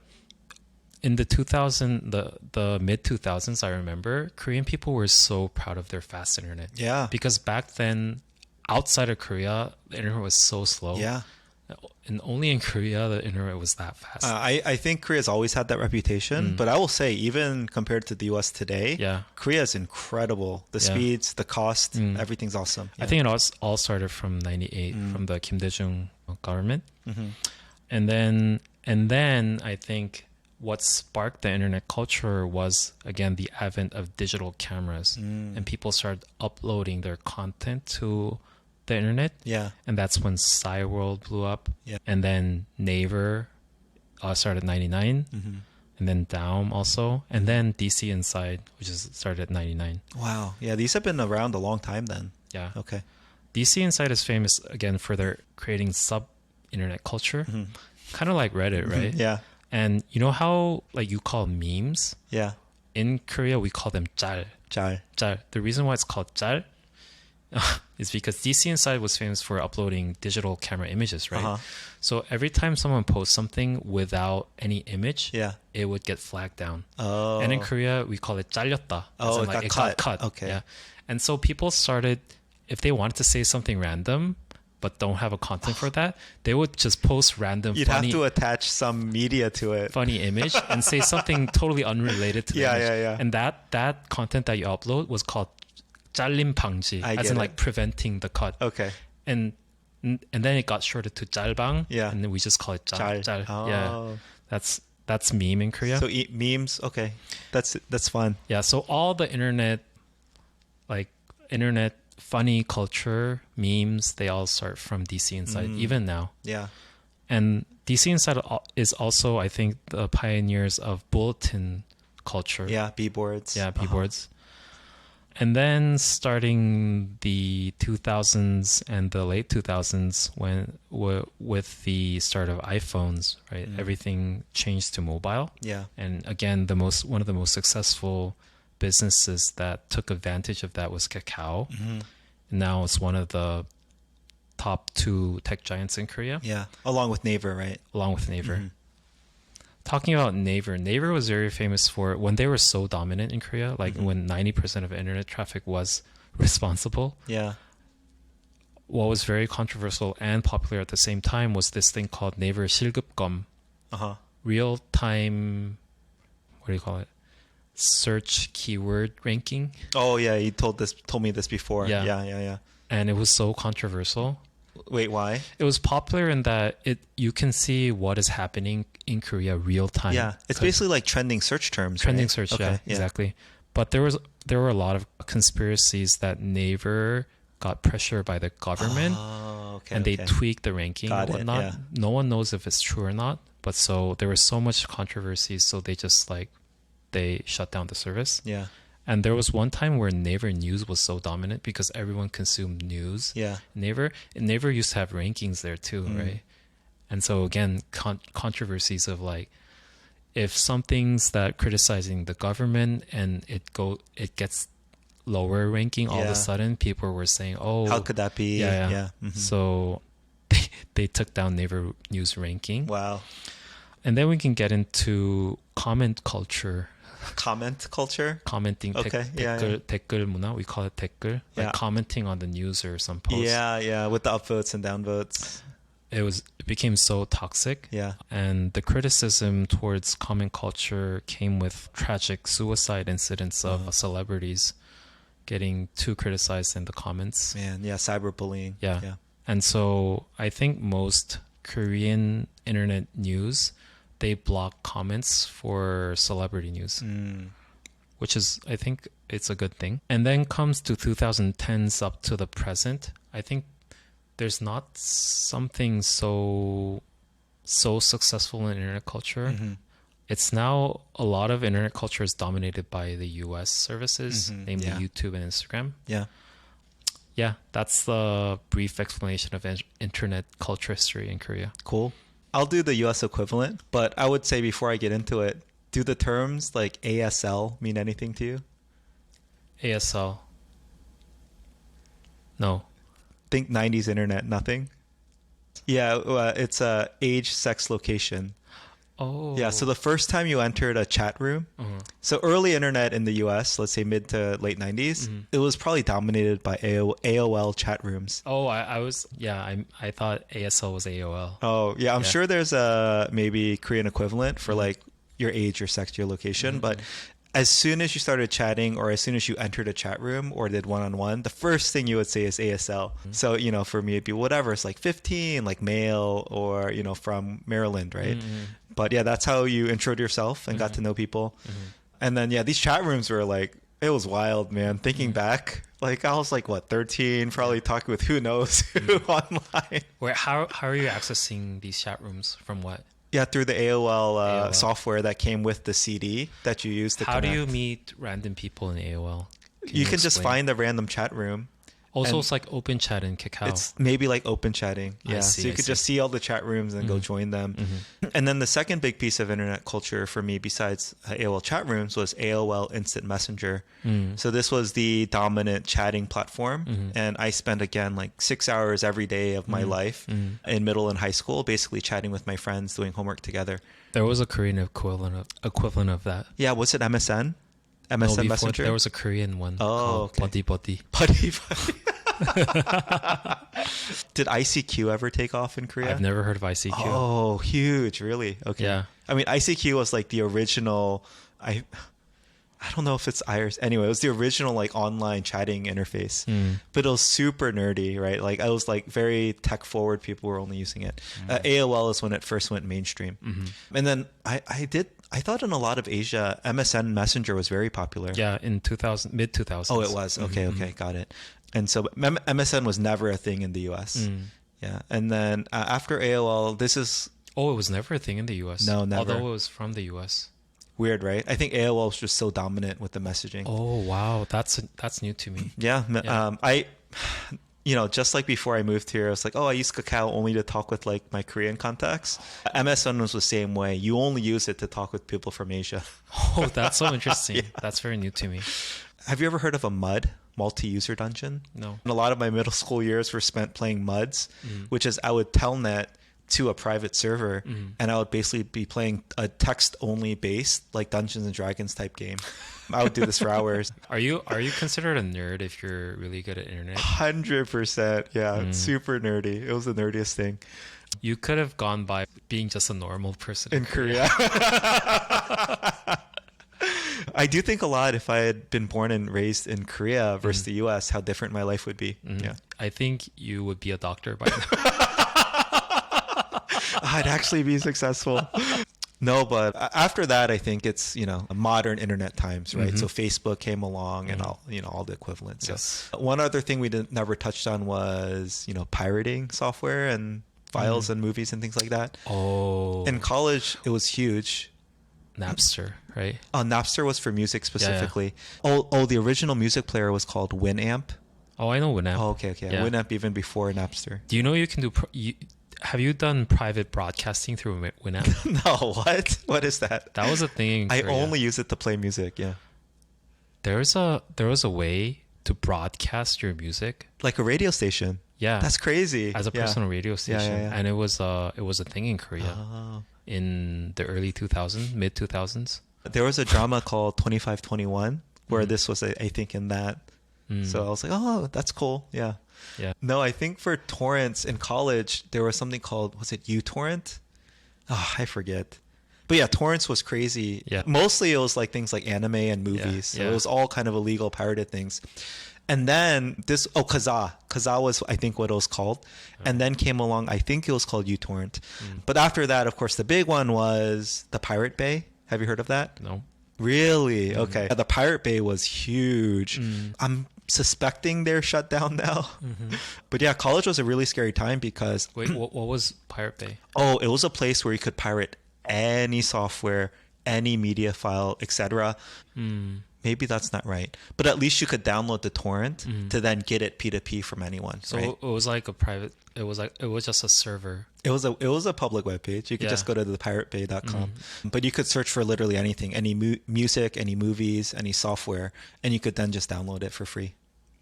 in the the mid 2000s, I remember Korean people were so proud of their fast internet. Yeah. Because back then, outside of Korea, the internet was so slow. Yeah. And only in Korea, the internet was that fast. I think Korea's always had that reputation, but I will say, even compared to the US today, Korea is incredible. The speeds, the cost, everything's awesome. I think it all started from 98, from the Kim Dae-jung government. And then I think what sparked the internet culture was, again, the advent of digital cameras. And people started uploading their content to the internet. Yeah. And that's when Cyworld blew up. Yeah. And then Naver started at 99. Mm-hmm. And then Daum also. And then DC Inside, which is started at 99. Wow. Yeah, these have been around a long time then. Yeah. Okay. DC Inside is famous, again, for their creating sub-internet culture. Mm-hmm. Kind of like Reddit, right? Yeah. And you know how like you call memes? Yeah. In Korea, we call them 짤. 짤. 짤. The reason why it's called 짤 is because DC Inside was famous for uploading digital camera images, right? Uh-huh. So every time someone posts something without any image, Yeah. it would get flagged down. Oh. And in Korea, we call it 잘렸다. Oh, as in, it got cut. Okay. Yeah. And so people started, if they wanted to say something random, but don't have a content for that, they would just post random You'd funny, have to attach some media to it. funny image and say something totally unrelated to the Yeah, image. yeah, yeah. And that content that you upload was called 잘림 방지, I as get in it. like preventing the cut. Okay. And then it got shorted to 짤방. Yeah. And then we just call it 짤. 짤. Oh. Yeah. That's meme in Korea. So memes. Okay. That's fun. Yeah, so all the internet funny culture, memes, they all start from DC Inside, even now. Yeah. And DC Inside is also, I think, the pioneers of bulletin culture. Yeah. B-boards. Yeah, B-boards. And then starting the 2000s and the late 2000s, with the start of iPhones, right, everything changed to mobile. Yeah. And again, one of the most successful businesses that took advantage of that was Kakao. Mm-hmm. Now it's one of the top 2 tech giants in Korea, Yeah. Along with Naver, right? along with Naver. Mm-hmm. Talking about Naver was very famous for when they were so dominant in Korea, like when 90% of internet traffic was responsible. Yeah. What was very controversial and popular at the same time was this thing called Naver 실급검, Uh-huh. real-time, what do you call it? Search keyword ranking. Oh yeah, you told me this before. Yeah. Yeah. And it was so controversial. Wait, why? It was popular in that you can see what is happening in Korea real time. Yeah, it's basically like trending search terms. trending right? search. Okay, Yeah, exactly. But there were a lot of conspiracies that Naver got pressure by the government, Oh, okay. and they tweaked the ranking Got and it, whatnot. yeah. No one knows if it's true or not. But so there was so much controversy, so they just they shut down the service. Yeah. And there was one time where Naver News was so dominant because everyone consumed news. Yeah. Naver used to have rankings there too, right? And so again, controversies of if something's that criticizing the government and it gets lower ranking all of Yeah. a sudden, people were saying, "Oh, How could that be? Yeah. Mhm. So they took down Naver News ranking. Wow. And then we can get into comment culture. Comment culture. Commenting, Okay, yeah, 댓글 문화, we call it 댓글, like Yeah. commenting on the news or some post. Yeah, with the upvotes and downvotes. It became so toxic. Yeah. And the criticism towards comment culture came with tragic suicide incidents of celebrities getting too criticized in the comments. Man, yeah, cyberbullying. Yeah. And so I think most Korean internet news, they block comments for celebrity news, which is, I think it's a good thing. And then comes to 2010s up to the present. I think there's not something so successful in internet culture. It's now a lot of internet culture is dominated by the US services, namely YouTube and Instagram. Yeah. Yeah, that's the brief explanation of internet culture history in Korea. Cool. I'll do the US equivalent, but I would say before I get into it, do the terms like ASL mean anything to you? ASL. No. Think 90s internet, nothing? Yeah, it's age, sex, location. Oh. Yeah, so the first time you entered a chat room, so early internet in the US, let's say mid to late 90s, it was probably dominated by AOL chat rooms. Oh, I thought ASL was AOL. Oh, yeah, I'm sure there's a maybe Korean equivalent for like your age, your sex, your location, but as soon as you started chatting or as soon as you entered a chat room or did one-on-one, the first thing you would say is ASL. So, for me, it'd be whatever. It's like 15, like male or, from Maryland, right? But yeah, that's how you introed yourself and got to know people. And then, yeah, these chat rooms were like It was wild, man. Thinking back, like I was like, what, 13, probably talking with who knows who online. Wait, how are you accessing these chat rooms? From what? Yeah, through the AOL, AOL. software that came with the CD that you use to How do connect. you meet random people in AOL? You can just explain? find a random chat room. Also, and it's like open chat in Kakao. It's maybe like open chatting. I Yeah. see, So you I could see. just see all the chat rooms and go join them. And then the second big piece of internet culture for me, besides AOL chat rooms, was AOL Instant Messenger. So this was the dominant chatting platform. And I spent, again, like 6 hours every day of my life in middle and high school, basically chatting with my friends, doing homework together. There was a Korean equivalent of that. Yeah. Was it MSN? No, MSN before Messenger? there was a Korean one Oh, called okay. Buddy Buddy. Buddy. Did ICQ ever take off in Korea? I've never heard of ICQ. Oh, huge. Really? Okay. Yeah. I mean, ICQ was like the original, I don't know if it's Irish. Anyway, it was the original like online chatting interface, but it was super nerdy, right? Like I was like very tech forward. People were only using it. AOL is when it first went mainstream. And then I thought in a lot of Asia, MSN Messenger was very popular. Yeah, in mid 2000s. Oh, it was. Okay. Okay. Got it. And so MSN was never a thing in the US. Yeah. And then after AOL, this is Oh, it was never a thing in the US. No, never. Although it was from the US. weird, right? I think AOL was just so dominant with the messaging. Oh, wow. That's new to me. Yeah. Just like before I moved here, I was like, oh, I use Kakao only to talk with like my Korean contacts. MSN was the same way. You only use it to talk with people from Asia. Oh, that's so interesting. Yeah. That's very new to me. Have you ever heard of a MUD, multi-user dungeon? No. And a lot of my middle school years were spent playing MUDs, which is I would telnet to a private server, and I would basically be playing a text-only based, like Dungeons and Dragons type game. I would do this for hours. Are you considered a nerd if you're really good at internet? 100%. Yeah, super nerdy. It was the nerdiest thing. You could have gone by being just a normal person In Korea. I do think a lot if I had been born and raised in Korea versus the US, how different my life would be. Yeah. I think you would be a doctor by now. I'd actually be successful. No, but after that, I think it's, modern internet times, right? So Facebook came along and all the equivalents. Yes. So one other thing we never touched on was, pirating software and files and movies and things like that. Oh. In college, it was huge. Napster, right? Napster was for music specifically. Yeah. Oh, the original music player was called Winamp. Oh, I know Winamp. Oh, okay. Yeah. Winamp even before Napster. Do you know you can do... have you done private broadcasting through Winamp? No, what? What is that? That was a thing in I Korea. only use it to play music, yeah. There was a way to broadcast your music. Like a radio station. Yeah. That's crazy. As a personal radio station. Yeah. And it was a thing in Korea in the early 2000s, mid 2000s. There was a drama called 2521 where this was, I think, in that. So I was like, oh, that's cool. Yeah. Yeah. No, I think for torrents in college, there was something called, was it uTorrent? Oh, I forget. But yeah, torrents was crazy. Yeah. Mostly it was like things like anime and movies. So it was all kind of illegal pirated things. And then Kazaa. Kazaa was, I think, what it was called. And then came along, I think it was called uTorrent. But after that, of course, the big one was the Pirate Bay. Have you heard of that? No. Really? Okay. The Pirate Bay was huge. I'm suspecting they're shut down now. But yeah, college was a really scary time because... Wait, what was Pirate Bay? Oh, it was a place where you could pirate any software, any media file, etc. Maybe that's not right. But at least you could download the torrent to then get it P2P from anyone. So right? it was like a private... It was just a server. It was a public webpage. You could just go to thepiratebay.com. But you could search for literally anything, any music, any movies, any software, and you could then just download it for free.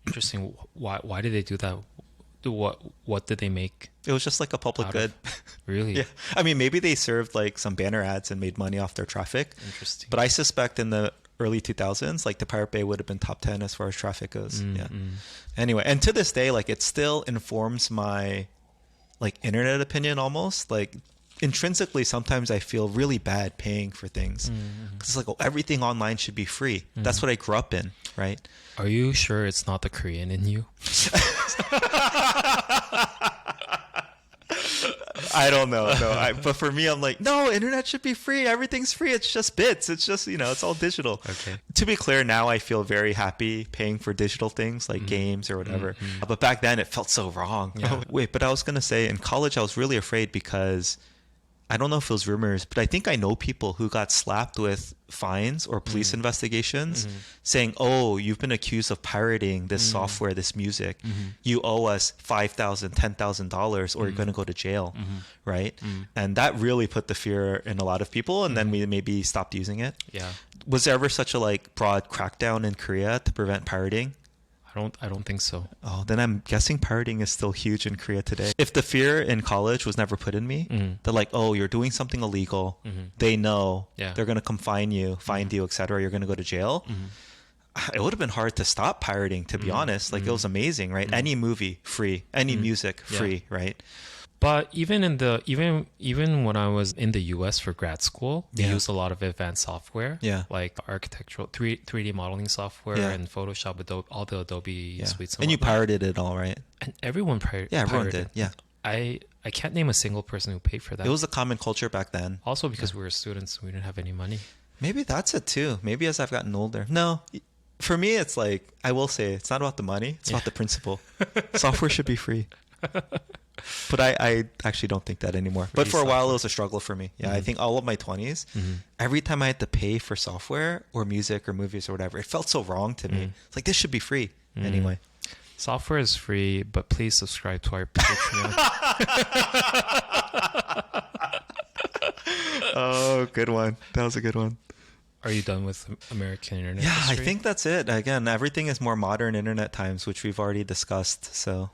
Interesting. Why did they do that? What did they make? It was just like a public good. Really? Yeah. I mean, maybe they served like some banner ads and made money off their traffic. Interesting. But I suspect in the early 2000s, like the Pirate Bay would have been top 10 as far as traffic goes. Yeah. Anyway, and to this day, like it still informs my like internet opinion almost. Like intrinsically, sometimes I feel really bad paying for things because it's like, oh, everything online should be free. That's what I grew up in, right? Are you sure it's not the Korean in you? I don't know. No, but for me, I'm like, no, internet should be free. Everything's free. It's just bits. It's just, it's all digital. Okay. To be clear, now I feel very happy paying for digital things like games or whatever. But back then it felt so wrong. Yeah. Wait, but I was going to say in college, I was really afraid because I don't know if it was rumors, but I think I know people who got slapped with fines or police investigations saying, oh, you've been accused of pirating this software, this music. You owe us $5,000, $10,000 or you're going to go to jail. Right. And that really put the fear in a lot of people. And then we maybe stopped using it. Yeah. Was there ever such a broad crackdown in Korea to prevent pirating? I don't think so. Oh, then I'm guessing pirating is still huge in Korea today. If the fear in college was never put in me, they're like, oh, you're doing something illegal. They know they're going to confine you, find you, etc. You're going to go to jail. It would have been hard to stop pirating, to be honest. Like it was amazing, right? Any movie, free. Any music, free, right? But even when I was in the US for grad school, we used a lot of advanced software, like architectural 3D modeling software and Photoshop, Adobe, all the Adobe suites. And you pirated it all, right? And everyone pirated. Yeah, everyone did. Yeah. I can't name a single person who paid for that. It was a common culture back then. Also because we were students, we didn't have any money. Maybe that's it too. Maybe as I've gotten older. No, for me, it's like, I will say, it's not about the money. It's about the principle. Software should be free. But I actually don't think that anymore. But for a while, it was a struggle for me. Yeah, I think all of my 20s, every time I had to pay for software or music or movies or whatever, it felt so wrong to me. It's like, this should be free. Anyway. Software is free, but please subscribe to our Patreon. Oh, good one. That was a good one. Are you done with American internet Yeah, history? I think that's it. Again, everything is more modern internet times, which we've already discussed. So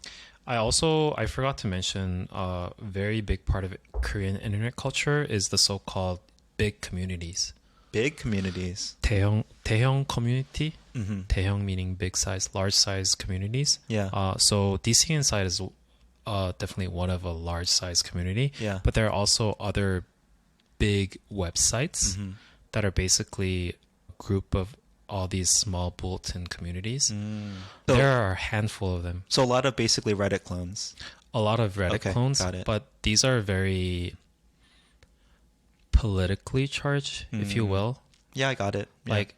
I forgot to mention a very big part of Korean internet culture is the so-called big communities. Big communities. 대형 community. 대형 meaning big size, large size communities. Yeah. So DC Inside is definitely one of a large size community. Yeah. But there are also other big websites that are basically a group of all these small bulletin communities. So, there are a handful of them. So a lot of basically Reddit clones. A lot of Reddit clones, got it. but these are very politically charged, if you will. Yeah, I got it. Yeah. Like,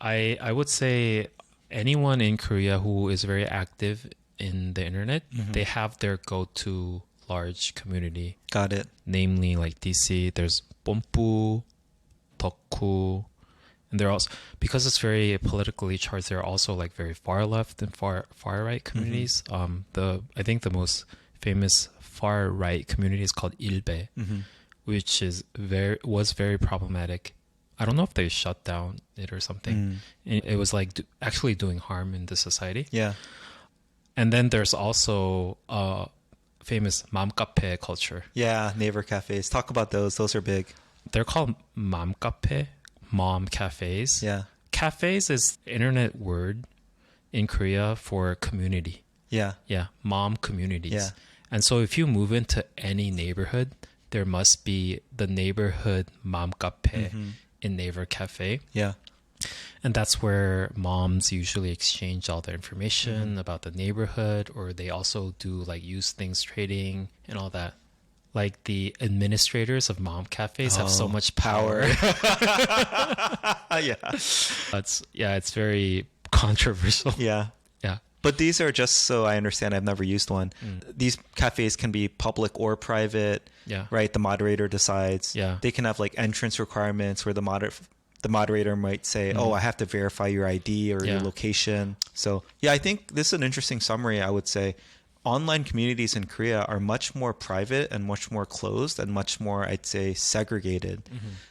I would say anyone in Korea who is very active in the internet, they have their go-to large community. Got it. Namely, like DC, there's Pompu, Toku, and they're also, because it's very politically charged, they're also like very far left and far right communities. I think the most famous far right community is called Ilbe, which was very problematic. I don't know if they shut down it or something. It was like actually doing harm in the society. Yeah. And then there's also famous 맘카페 culture. Yeah, neighbor cafes. Talk about those. Those are big. They're called 맘카페, mom cafes. Yeah. Cafes is internet word in Korea for community. Yeah. Yeah, mom communities. Yeah. And so if you move into any neighborhood, there must be the neighborhood 맘카페 in neighbor cafe. Yeah. And that's where moms usually exchange all their information about the neighborhood, or they also do like used things trading and all that. Like the administrators of mom cafes have so much power. Yeah. It's very controversial. Yeah. Yeah. But these are, just so I understand, I've never used one. These cafes can be public or private. Yeah. Right? The moderator decides. Yeah. They can have like entrance requirements where the moderator might say, oh, I have to verify your ID or your location. So yeah, I think this is an interesting summary. I would say online communities in Korea are much more private and much more closed and much more, I'd say, segregated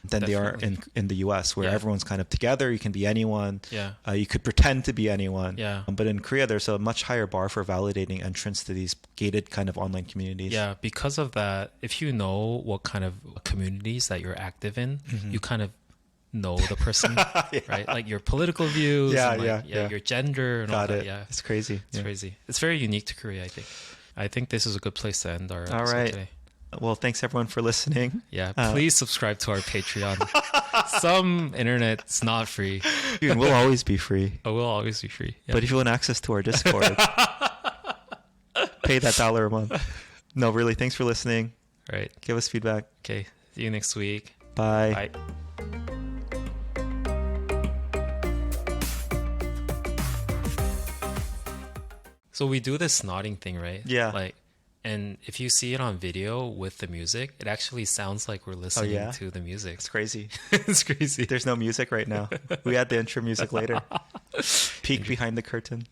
than they are in the US, where everyone's kind of together. You can be anyone. Yeah. You could pretend to be anyone. Yeah. But in Korea, there's a much higher bar for validating entrance to these gated kind of online communities. Yeah, because of that, if you know what kind of communities that you're active in, you kind of know the person, right? Like your political views, your gender, and all that. Yeah, it's crazy. It's crazy. It's very unique to Korea, I think. I think this is a good place to end our episode today. Well, thanks everyone for listening. Yeah, please subscribe to our Patreon. Some internet's not free. Dude, we'll always be free. Oh, we'll always be free. Yeah. But if you want access to our Discord, pay that $1 a month. No, really, thanks for listening. All right. Give us feedback. Okay. See you next week. Bye. Bye. So we do this nodding thing, right? Yeah. Like, and if you see it on video with the music, it actually sounds like we're listening to the music. It's crazy. It's crazy. There's no music right now. We add the intro music later. Peek behind the curtain.